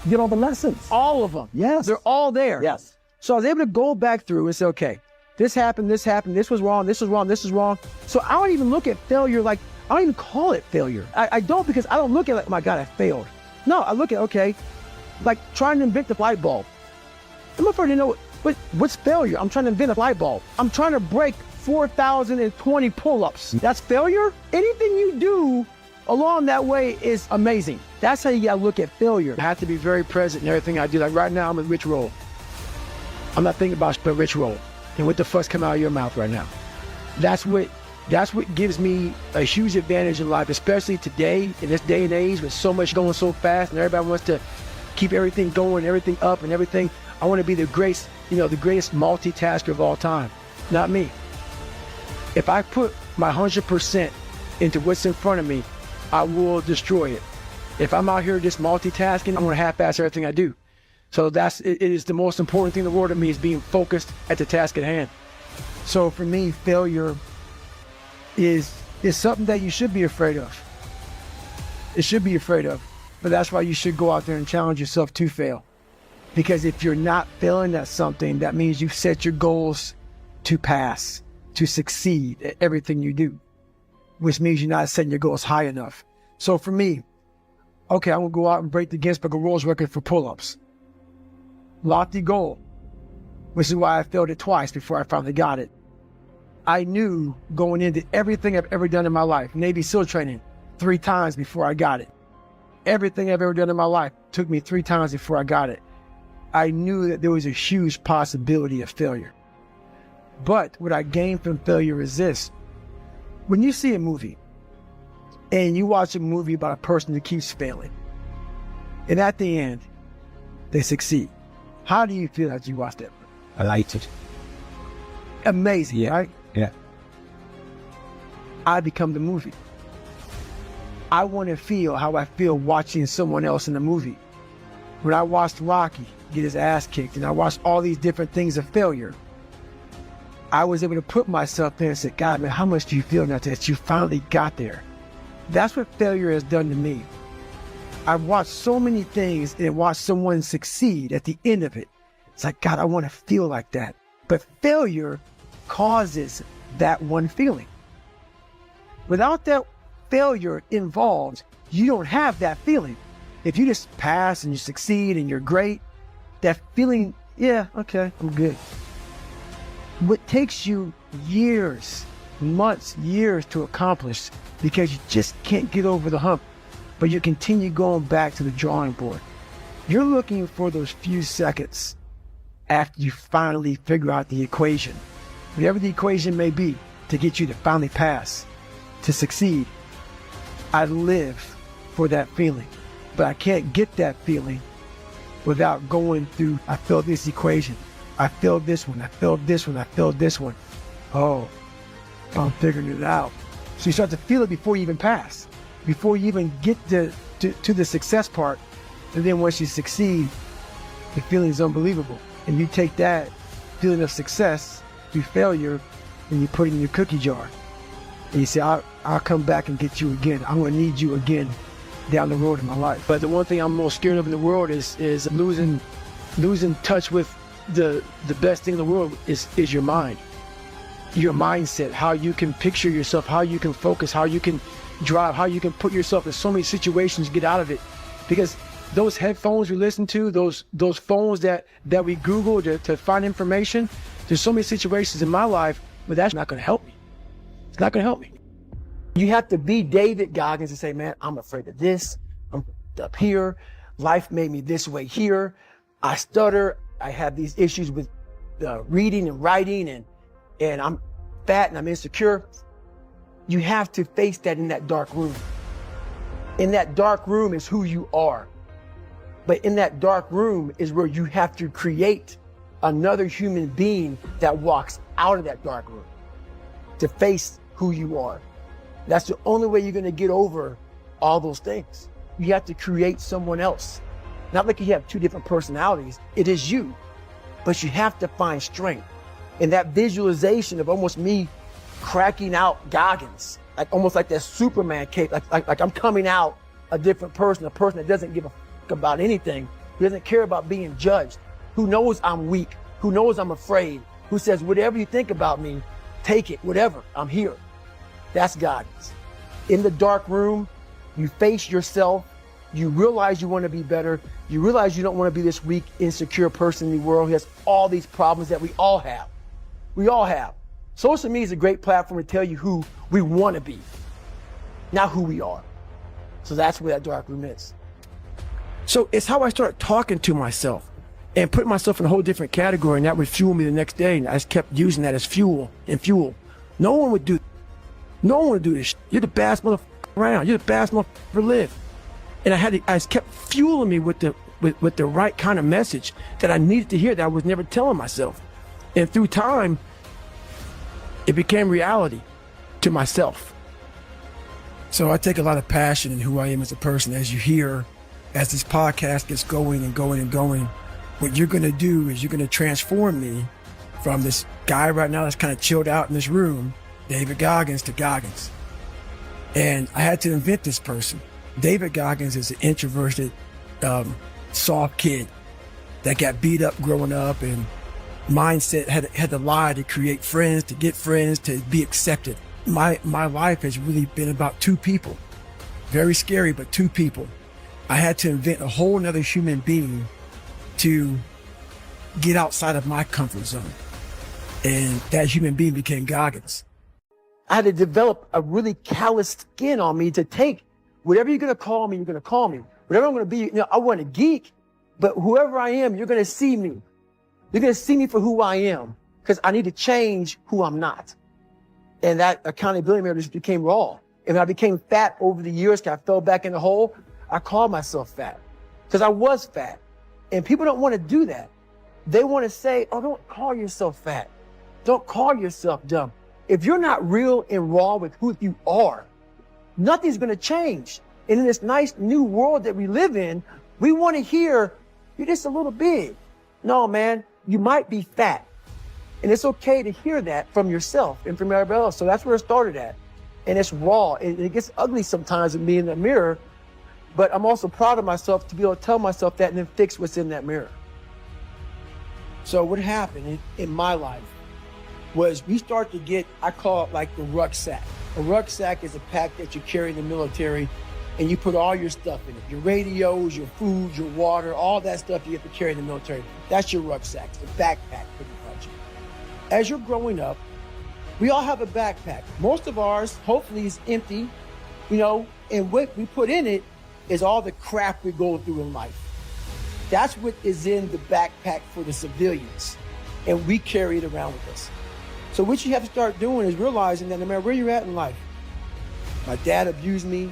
[SPEAKER 3] You get all the lessons.
[SPEAKER 1] All of them.
[SPEAKER 3] Yes.
[SPEAKER 1] They're all there.
[SPEAKER 3] Yes.
[SPEAKER 1] So I was able to go back through and say, okay, this happened, this was wrong, this was wrong, this is wrong. So I don't even look at failure like, I don't even call it failure. I don't, because I don't look at it like, oh my God, I failed. No, I look at, okay, like trying to invent the light bulb. I'm afraid to know, but what's failure? I'm trying to invent a light bulb. I'm trying to break 4,020 pull-ups. That's failure? Anything you do along that way is amazing. That's how you gotta look at failure. I have to be very present in everything I do. Like right now, I'm in Rich Roll. I'm not thinking about but Rich Roll. And what the fuck's coming out of your mouth right now? That's what gives me a huge advantage in life, especially today, in this day and age with so much going so fast and everybody wants to keep everything going, everything up and everything. I want to be the greatest multitasker of all time. Not me. If I put my 100% into what's in front of me, I will destroy it. If I'm out here just multitasking, I'm going to half-ass everything I do. So it is the most important thing in the world to me, is being focused at the task at hand. So for me, failure is something that you should be afraid of. It should be afraid of. But that's why you should go out there and challenge yourself to fail. Because if you're not failing at something, that means you've set your goals to pass, to succeed at everything you do, which means you're not setting your goals high enough. So for me, okay, I'm gonna go out and break the Guinness Book of World Record for pull-ups. Lofty goal, which is why I failed it twice before I finally got it. I knew going into everything I've ever done in my life, Navy SEAL training, 3 times before I got it. Everything I've ever done in my life took me 3 times before I got it. I knew that there was a huge possibility of failure. But what I gained from failure is this. When you see a movie, and you watch a movie about a person that keeps failing, and at the end, they succeed. How do you feel as you watch that?
[SPEAKER 3] Elated.
[SPEAKER 1] Amazing,
[SPEAKER 3] Yeah.
[SPEAKER 1] right?
[SPEAKER 3] Yeah.
[SPEAKER 1] I become the movie. I want to feel how I feel watching someone else in the movie. When I watched Rocky get his ass kicked, and I watched all these different things of failure, I was able to put myself there and say, God, man, how much do you feel now that you finally got there? That's what failure has done to me. I've watched so many things and watched someone succeed at the end of it. It's like, God, I want to feel like that. But failure causes that one feeling. Without that failure involved, you don't have that feeling. If you just pass and you succeed and you're great, that feeling, yeah, okay, I'm good. What takes you years, months, years to accomplish because you just can't get over the hump, but you continue going back to the drawing board. You're looking for those few seconds after you finally figure out the equation, whatever the equation may be, to get you to finally pass, to succeed. I live for that feeling, but I can't get that feeling without going through, I failed this equation, I failed this one, I failed this one, I failed this one. Oh, I'm figuring it out. So you start to feel it before you even pass, before you even get to the success part. And then once you succeed, the feeling is unbelievable. And you take that feeling of success through failure and you put it in your cookie jar. And you say, I'll come back and get you again. I'm gonna need you again down the road in my life. But the one thing I'm most scared of in the world is losing touch with the best thing in the world is your mind. Your mindset, how you can picture yourself, how you can focus, how you can drive, how you can put yourself in so many situations, get out of it. Because those headphones we listen to, those phones that we Google to find information, there's so many situations in my life where that's not gonna help me. It's not gonna help me. You have to be David Goggins and say, man, I'm afraid of this, I'm up here, life made me this way here, I stutter, I have these issues with reading and writing, and I'm fat and I'm insecure. You have to face that in that dark room. In that dark room is who you are. But in that dark room is where you have to create another human being that walks out of that dark room to face who you are. That's the only way you're going to get over all those things. You have to create someone else. Not like you have two different personalities. It is you, but you have to find strength. And that visualization of almost me cracking out Goggins, like almost like that Superman cape, like I'm coming out a different person, a person that doesn't give a fuck about anything, who doesn't care about being judged, who knows I'm weak, who knows I'm afraid, who says, whatever you think about me, take it, whatever, I'm here. That's Goggins. In the dark room, you face yourself, you realize you want to be better, you realize you don't want to be this weak, insecure person in the world who has all these problems that we all have. We all have. Social media is a great platform to tell you who we want to be, not who we are. So that's where that dark room is. So it's how I started talking to myself and putting myself in a whole different category, and that would fuel me the next day. And I just kept using that as fuel and fuel. No one would do this. You're the best motherfucker around. You're the best motherfucker ever live. And I just kept fueling me with the right kind of message that I needed to hear that I was never telling myself. And through time, it became reality to myself. So I take a lot of passion in who I am as a person. As you hear, as this podcast gets going and going and going, what you're going to do is you're going to transform me from this guy right now that's kind of chilled out in this room, David Goggins, to Goggins. And I had to invent this person. David Goggins is an introverted, soft kid that got beat up growing up, and mindset had to lie to create friends, to get friends, to be accepted. My life has really been about two people. Very scary, but two people. I had to invent a whole nother human being to get outside of my comfort zone. And that human being became Goggins. I had to develop a really callous skin on me to take whatever you're going to call me, you're going to call me. Whatever I'm going to be, I want a geek, but whoever I am, you're going to see me. You're going to see me for who I am, because I need to change who I'm not. And that accountability mirror just became raw. And when I became fat over the years, because I fell back in the hole, I called myself fat because I was fat. And people don't want to do that. They want to say, oh, don't call yourself fat. Don't call yourself dumb. If you're not real and raw with who you are, nothing's going to change. And in this nice new world that we live in, we want to hear, you're just a little big. No, man, you might be fat. And it's okay to hear that from yourself and from everybody else. So that's where it started at. And it's raw. It gets ugly sometimes with me in the mirror, but I'm also proud of myself to be able to tell myself that and then fix what's in that mirror. So what happened in my life was we start to get, I call it like the rucksack. A rucksack is a pack that you carry in the military, and you put all your stuff in it. Your radios, your food, your water, all that stuff you have to carry in the military. That's your rucksack, it's a backpack pretty much. As you're growing up, we all have a backpack. Most of ours, hopefully, is empty, and what we put in it is all the crap we go through in life. That's what is in the backpack for the civilians, and we carry it around with us. So what you have to start doing is realizing that no matter where you're at in life, my dad abused me,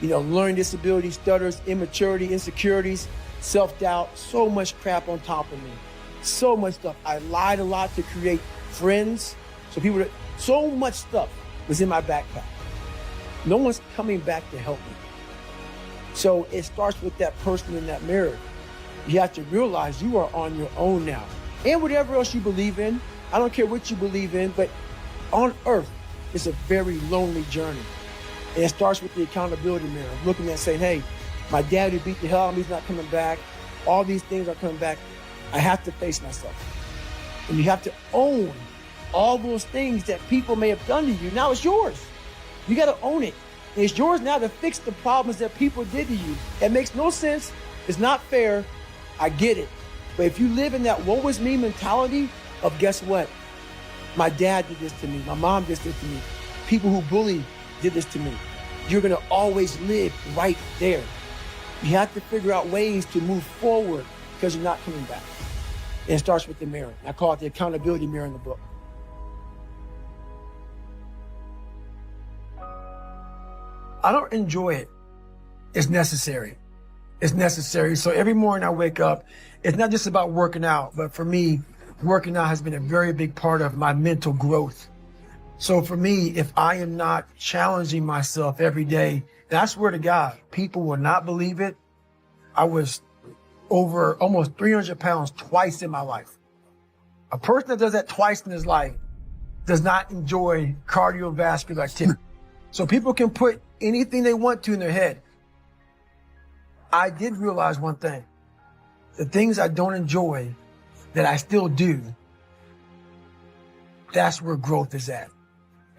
[SPEAKER 1] learning disabilities, stutters, immaturity, insecurities, self-doubt, so much crap on top of me. So much stuff. I lied a lot to create friends. So much stuff was in my backpack. No one's coming back to help me. So it starts with that person in that mirror. You have to realize you are on your own now. And whatever else you believe in, I don't care what you believe in, but on earth, it's a very lonely journey. And it starts with the accountability mirror, looking at saying, hey, my dad who beat the hell out of me is not coming back. All these things are coming back. I have to face myself. And you have to own all those things that people may have done to you. Now it's yours. You got to own it. And it's yours now to fix the problems that people did to you. It makes no sense. It's not fair. I get it. But if you live in that woe is me mentality of guess what? My dad did this to me. My mom did this to me. People who bully did this to me. You're going to always live right there. You have to figure out ways to move forward because you're not coming back. And it starts with the mirror. I call it the accountability mirror in the book. I don't enjoy it. It's necessary. It's necessary. So every morning I wake up, it's not just about working out, but for me, working out has been a very big part of my mental growth. So for me, if I am not challenging myself every day, and I swear to God, people will not believe it. I was over almost 300 pounds twice in my life. A person that does that twice in his life does not enjoy cardiovascular activity. So people can put anything they want to in their head. I did realize one thing. The things I don't enjoy that I still do, that's where growth is at.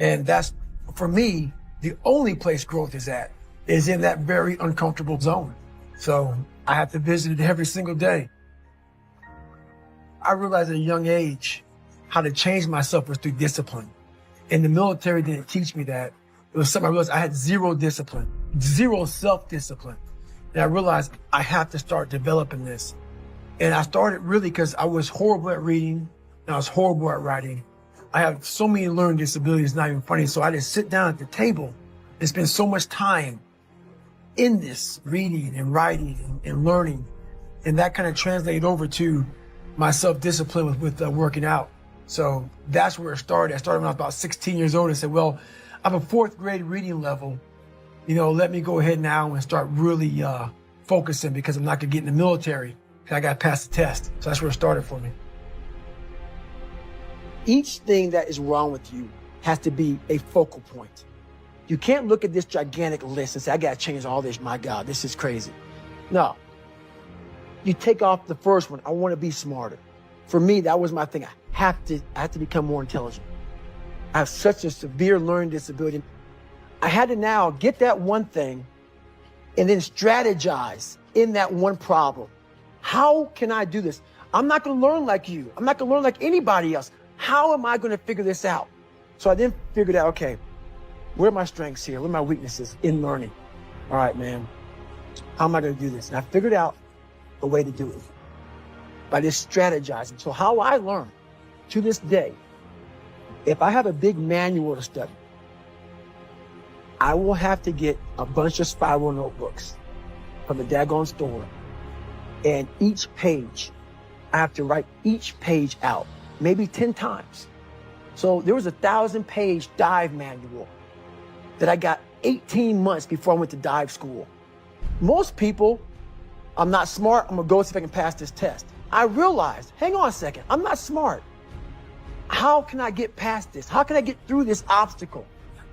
[SPEAKER 1] And that's, for me, the only place growth is at, is in that very uncomfortable zone. So I have to visit it every single day. I realized at a young age how to change myself was through discipline. And the military didn't teach me that. It was something I realized I had zero discipline, zero self-discipline. And I realized I have to start developing this. And I started really because I was horrible at reading and I was horrible at writing. I have so many learning disabilities, it's not even funny. So I just sit down at the table and spend so much time in this, reading and writing and learning. And that kind of translated over to my self-discipline with working out. So that's where it started. I started when I was about 16 years old and said, well, I'm a fourth grade reading level. Let me go ahead now and start really focusing because I'm not going to get in the military. I got to pass the test. So that's where it started for me. Each thing that is wrong with you has to be a focal point. You can't look at this gigantic list and say, I got to change all this. My God, this is crazy. No. You take off the first one. I want to be smarter. For me, that was my thing. I have to become more intelligent. I have such a severe learning disability. I had to now get that one thing and then strategize in that one problem. How can I do this? I'm not going to learn like you. I'm not going to learn like anybody else. How am I going to figure this out? So I then figured out, okay, where are my strengths here? Where are my weaknesses in learning? All right, man, how am I going to do this? And I figured out a way to do it by just strategizing. So how I learn to this day, if I have a big manual to study, I will have to get a bunch of spiral notebooks from the daggone store. And each page, I have to write each page out, maybe 10 times. So there was a 1,000-page dive manual that I got 18 months before I went to dive school. Most people, I'm not smart, I'm gonna go see if I can pass this test. I realized, hang on a second, I'm not smart. How can I get past this? How can I get through this obstacle?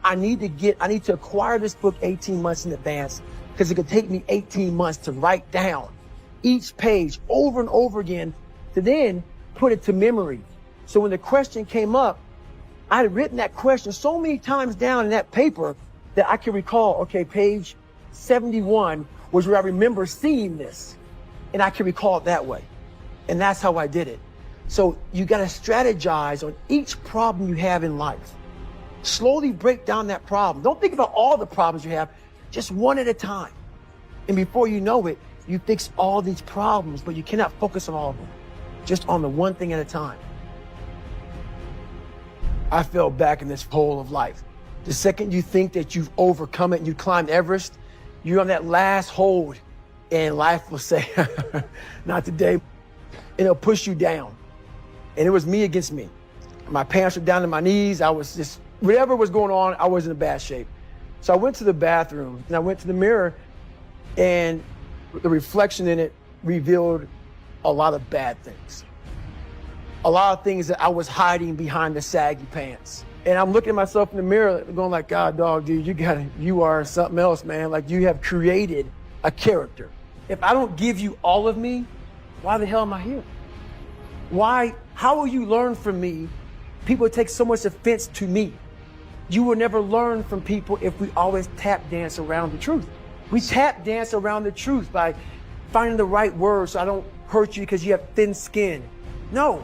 [SPEAKER 1] I need to acquire this book 18 months in advance because it could take me 18 months to write down each page over and over again to then put it to memory. So when the question came up, I had written that question so many times down in that paper that I could recall, okay, page 71 was where I remember seeing this, and I can recall it that way. And that's how I did it. So you got to strategize on each problem you have in life. Slowly break down that problem. Don't think about all the problems you have, just one at a time. And before you know it, you fix all these problems, but you cannot focus on all of them. Just on the one thing at a time. I fell back in this hole of life. The second you think that you've overcome it and you climbed Everest, you're on that last hold and life will say, not today. And it'll push you down. And it was me against me. My pants were down to my knees. I was just, whatever was going on, I was in a bad shape. So I went to the bathroom and I went to the mirror and the reflection in it revealed a lot of bad things. A lot of things that I was hiding behind the saggy pants. And I'm looking at myself in the mirror going like, God, dog, dude, you are something else, man. Like you have created a character. If I don't give you all of me, why the hell am I here? Why, how will you learn from me? People take so much offense to me. You will never learn from people if we always tap dance around the truth. We tap dance around the truth by finding the right words so I don't hurt you because you have thin skin. No.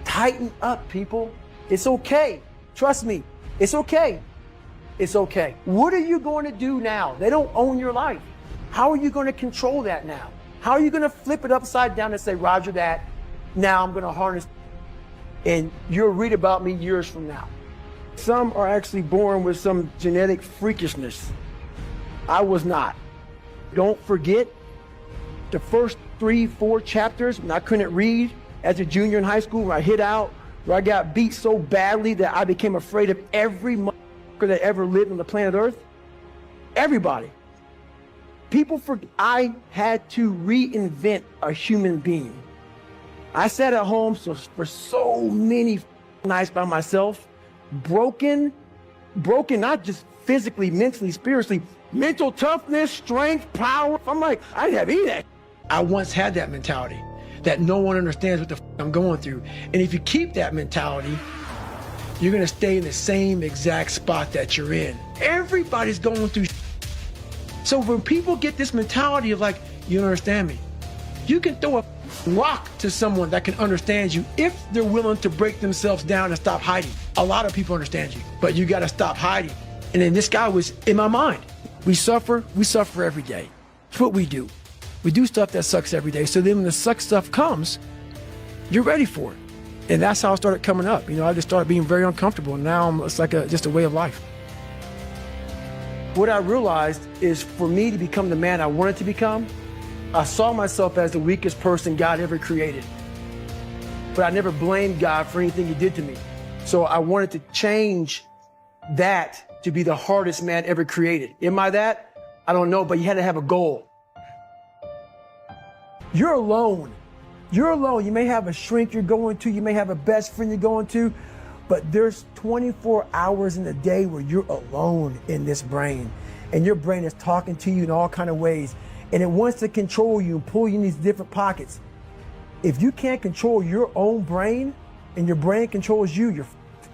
[SPEAKER 1] Tighten up, people. It's okay. Trust me. It's okay. It's okay. What are you going to do now? They don't own your life. How are you going to control that now? How are you going to flip it upside down and say, Roger that, now I'm going to harness, and you'll read about me years from now. Some are actually born with some genetic freakishness. I was not. Don't forget the first 3-4 chapters when I couldn't read as a junior in high school, when I hid out where I got beat so badly that I became afraid of every motherfucker that ever lived on the planet Earth? Everybody. I had to reinvent a human being. I sat at home for so many nights by myself, broken, not just physically, mentally, spiritually, mental toughness, strength, power. I'm like, I didn't have any of that. I once had that mentality that no one understands what the I'm going through. And if you keep that mentality, you're gonna stay in the same exact spot that you're in. Everybody's going through. So when people get this mentality of like, you don't understand me, you can throw a rock to someone that can understand you if they're willing to break themselves down and stop hiding. A lot of people understand you, but you gotta stop hiding. And then this guy was in my mind. We suffer every day. It's what we do. We do stuff that sucks every day. So then when the suck stuff comes, you're ready for it. And that's how I started coming up. You know, I just started being very uncomfortable. And now it's like just a way of life. What I realized is for me to become the man I wanted to become, I saw myself as the weakest person God ever created. But I never blamed God for anything he did to me. So I wanted to change that to be the hardest man ever created. Am I that? I don't know, but you had to have a goal. You're alone. You're alone. You may have a shrink you're going to, you may have a best friend you're going to, but there's 24 hours in a day where you're alone in this brain. And your brain is talking to you in all kinds of ways. And it wants to control you and pull you in these different pockets. If you can't control your own brain and your brain controls you, you're f***ed.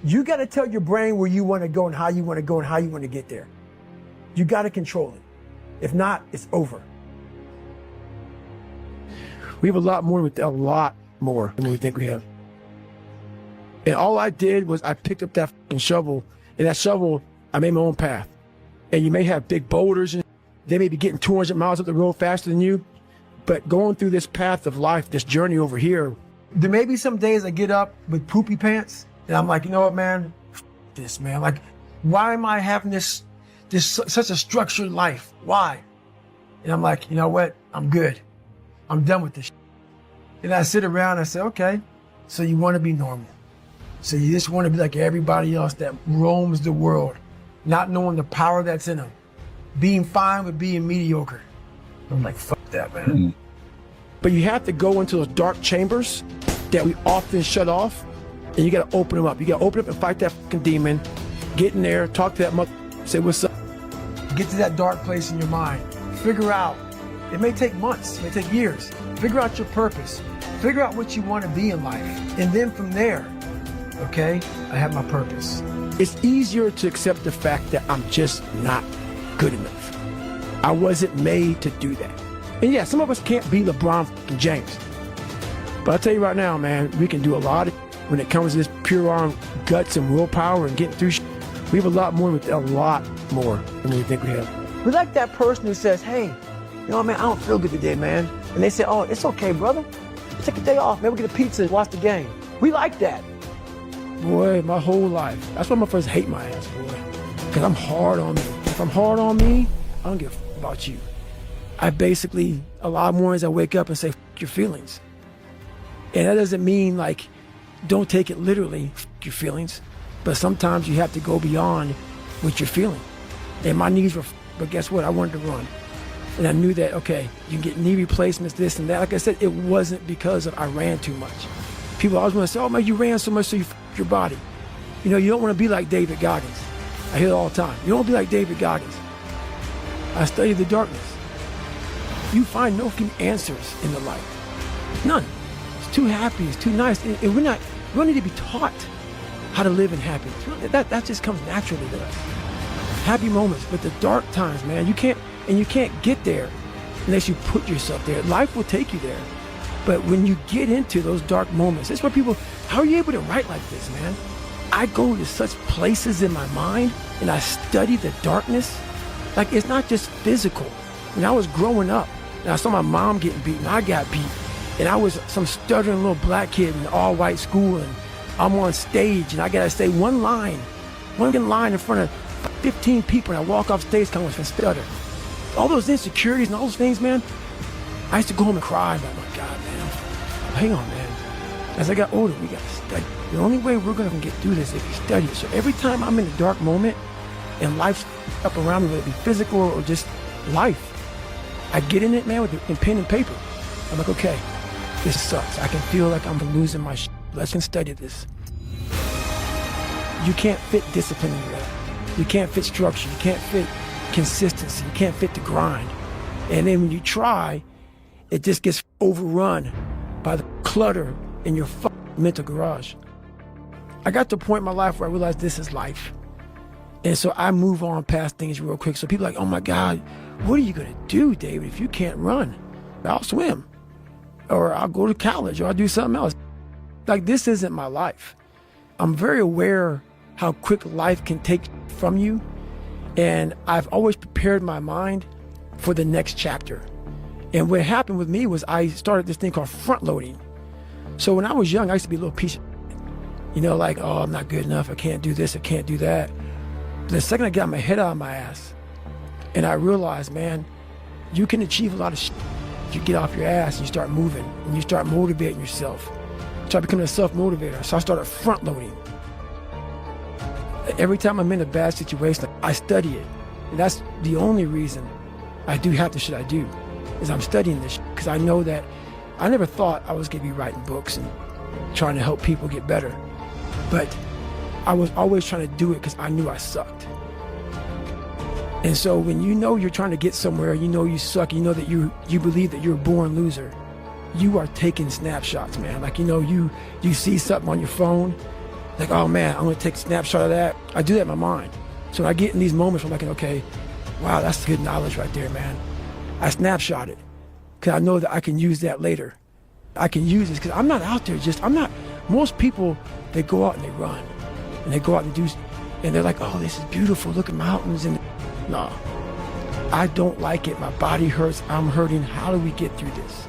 [SPEAKER 1] You got to tell your brain where you want to go and how you want to go and how you want to get there. You got to control it. If not, it's over. We have a lot more than we think we have. And all I did was I picked up that fucking shovel, and that shovel, I made my own path. And you may have big boulders and they may be getting 200 miles up the road faster than you, but going through this path of life, this journey over here, there may be some days I get up with poopy pants and I'm like, you know what, man, this, man, like, why am I having this such a structured life? Why? And I'm like, you know what? I'm good. I'm done with this shit. And I sit around and I say, okay, so you want to be normal. So you just want to be like everybody else that roams the world, not knowing the power that's in them, being fine with being mediocre. I'm like, fuck that, man. Mm-hmm. But you have to go into those dark chambers that we often shut off, and you got to open them up. You got to open up and fight that fucking demon, get in there, talk to that mother, say what's up, get to that dark place in your mind, figure out. It may take months, it may take years. Figure out your purpose. Figure out what you want to be in life. And then from there, okay, I have my purpose. It's easier to accept the fact that I'm just not good enough. I wasn't made to do that. And yeah, some of us can't be LeBron fucking James. But I'll tell you right now, man, we can do a lot of when it comes to this pure arm guts and willpower and getting through shit. We have a lot more than we think we have. We're like that person who says, hey, you know, man, I don't feel good today, man. And they say, oh, it's okay, brother. Take a day off. Maybe we'll get a pizza and watch the game. We like that. Boy, my whole life. That's why my friends hate my ass, boy. Because I'm hard on me. If I'm hard on me, I don't give a f about you. I basically, a lot of mornings I wake up and say, f your feelings. And that doesn't mean like, don't take it literally, f your feelings. But sometimes you have to go beyond what you're feeling. And my knees were, but guess what? I wanted to run. And I knew that, okay, you can get knee replacements, this and that. Like I said, it wasn't because I ran too much. People always want to say, oh man, you ran so much so you f***ed your body. You know, you don't want to be like David Goggins. I hear it all the time. You don't want to be like David Goggins. I study the darkness. You find no answers in the light. None. It's too happy, it's too nice. And we don't need to be taught how to live in happiness. That just comes naturally to us. Happy moments, but the dark times, man, you can't get there unless you put yourself there. Life will take you there. But when you get into those dark moments, it's where people, how are you able to write like this, man? I go to such places in my mind and I study the darkness. Like, it's not just physical. When I was growing up and I saw my mom getting beaten, I got beat. And I was some stuttering little black kid in an all-white school, and I'm on stage and I gotta say one line in front of 15 people, and I walk off stage coming with a stutter. All those insecurities and all those things, man, I used to go home and cry. I'm like, my God, man, hang on, man. As I got older, we got to study. The only way we're going to get through this is if you study. So every time I'm in a dark moment and life's up around me, whether it be physical or just life, I get in it, man, with pen and paper. I'm like, okay, this sucks. I can feel like I'm losing my shit. Let's study this. You can't fit discipline in your life. You can't fit structure. You can't fit consistency. You can't fit the grind. And then when you try, it just gets overrun by the clutter in your mental garage. I got to a point in my life where I realized this is life. And so I move on past things real quick. So people are like, oh my God, what are you gonna do, David, if you can't run? I'll swim, or I'll go to college, or I'll do something else. Like, this isn't my life. I'm very aware how quick life can take from you. And I've always prepared my mind for the next chapter. And what happened with me was I started this thing called front loading. So when I was young, I used to be a little piece of, like, oh, I'm not good enough. I can't do this. I can't do that. But the second I got my head out of my ass and I realized, man, you can achieve a lot of shit. You get off your ass and you start moving and you start motivating yourself. Start becoming a self-motivator. So I started front loading. Every time I'm in a bad situation, I study it. And that's the only reason I do half the shit I do, is I'm studying this shit. Because I know that I never thought I was going to be writing books and trying to help people get better. But I was always trying to do it because I knew I sucked. And so when you know you're trying to get somewhere, you know you suck, you know that you believe that you're a born loser, you are taking snapshots, man. Like, you see something on your phone, like, oh man, I'm gonna take a snapshot of that. I do that in my mind. So I get in these moments where I'm like, okay, wow, that's good knowledge right there, man. I snapshot it because I know that I can use that later. I can use this because I'm not out there most people, they go out and they run and they go out and do, and they're like, oh, this is beautiful, look at mountains. And no, I don't like it. My body hurts, I'm hurting. How do we get through this?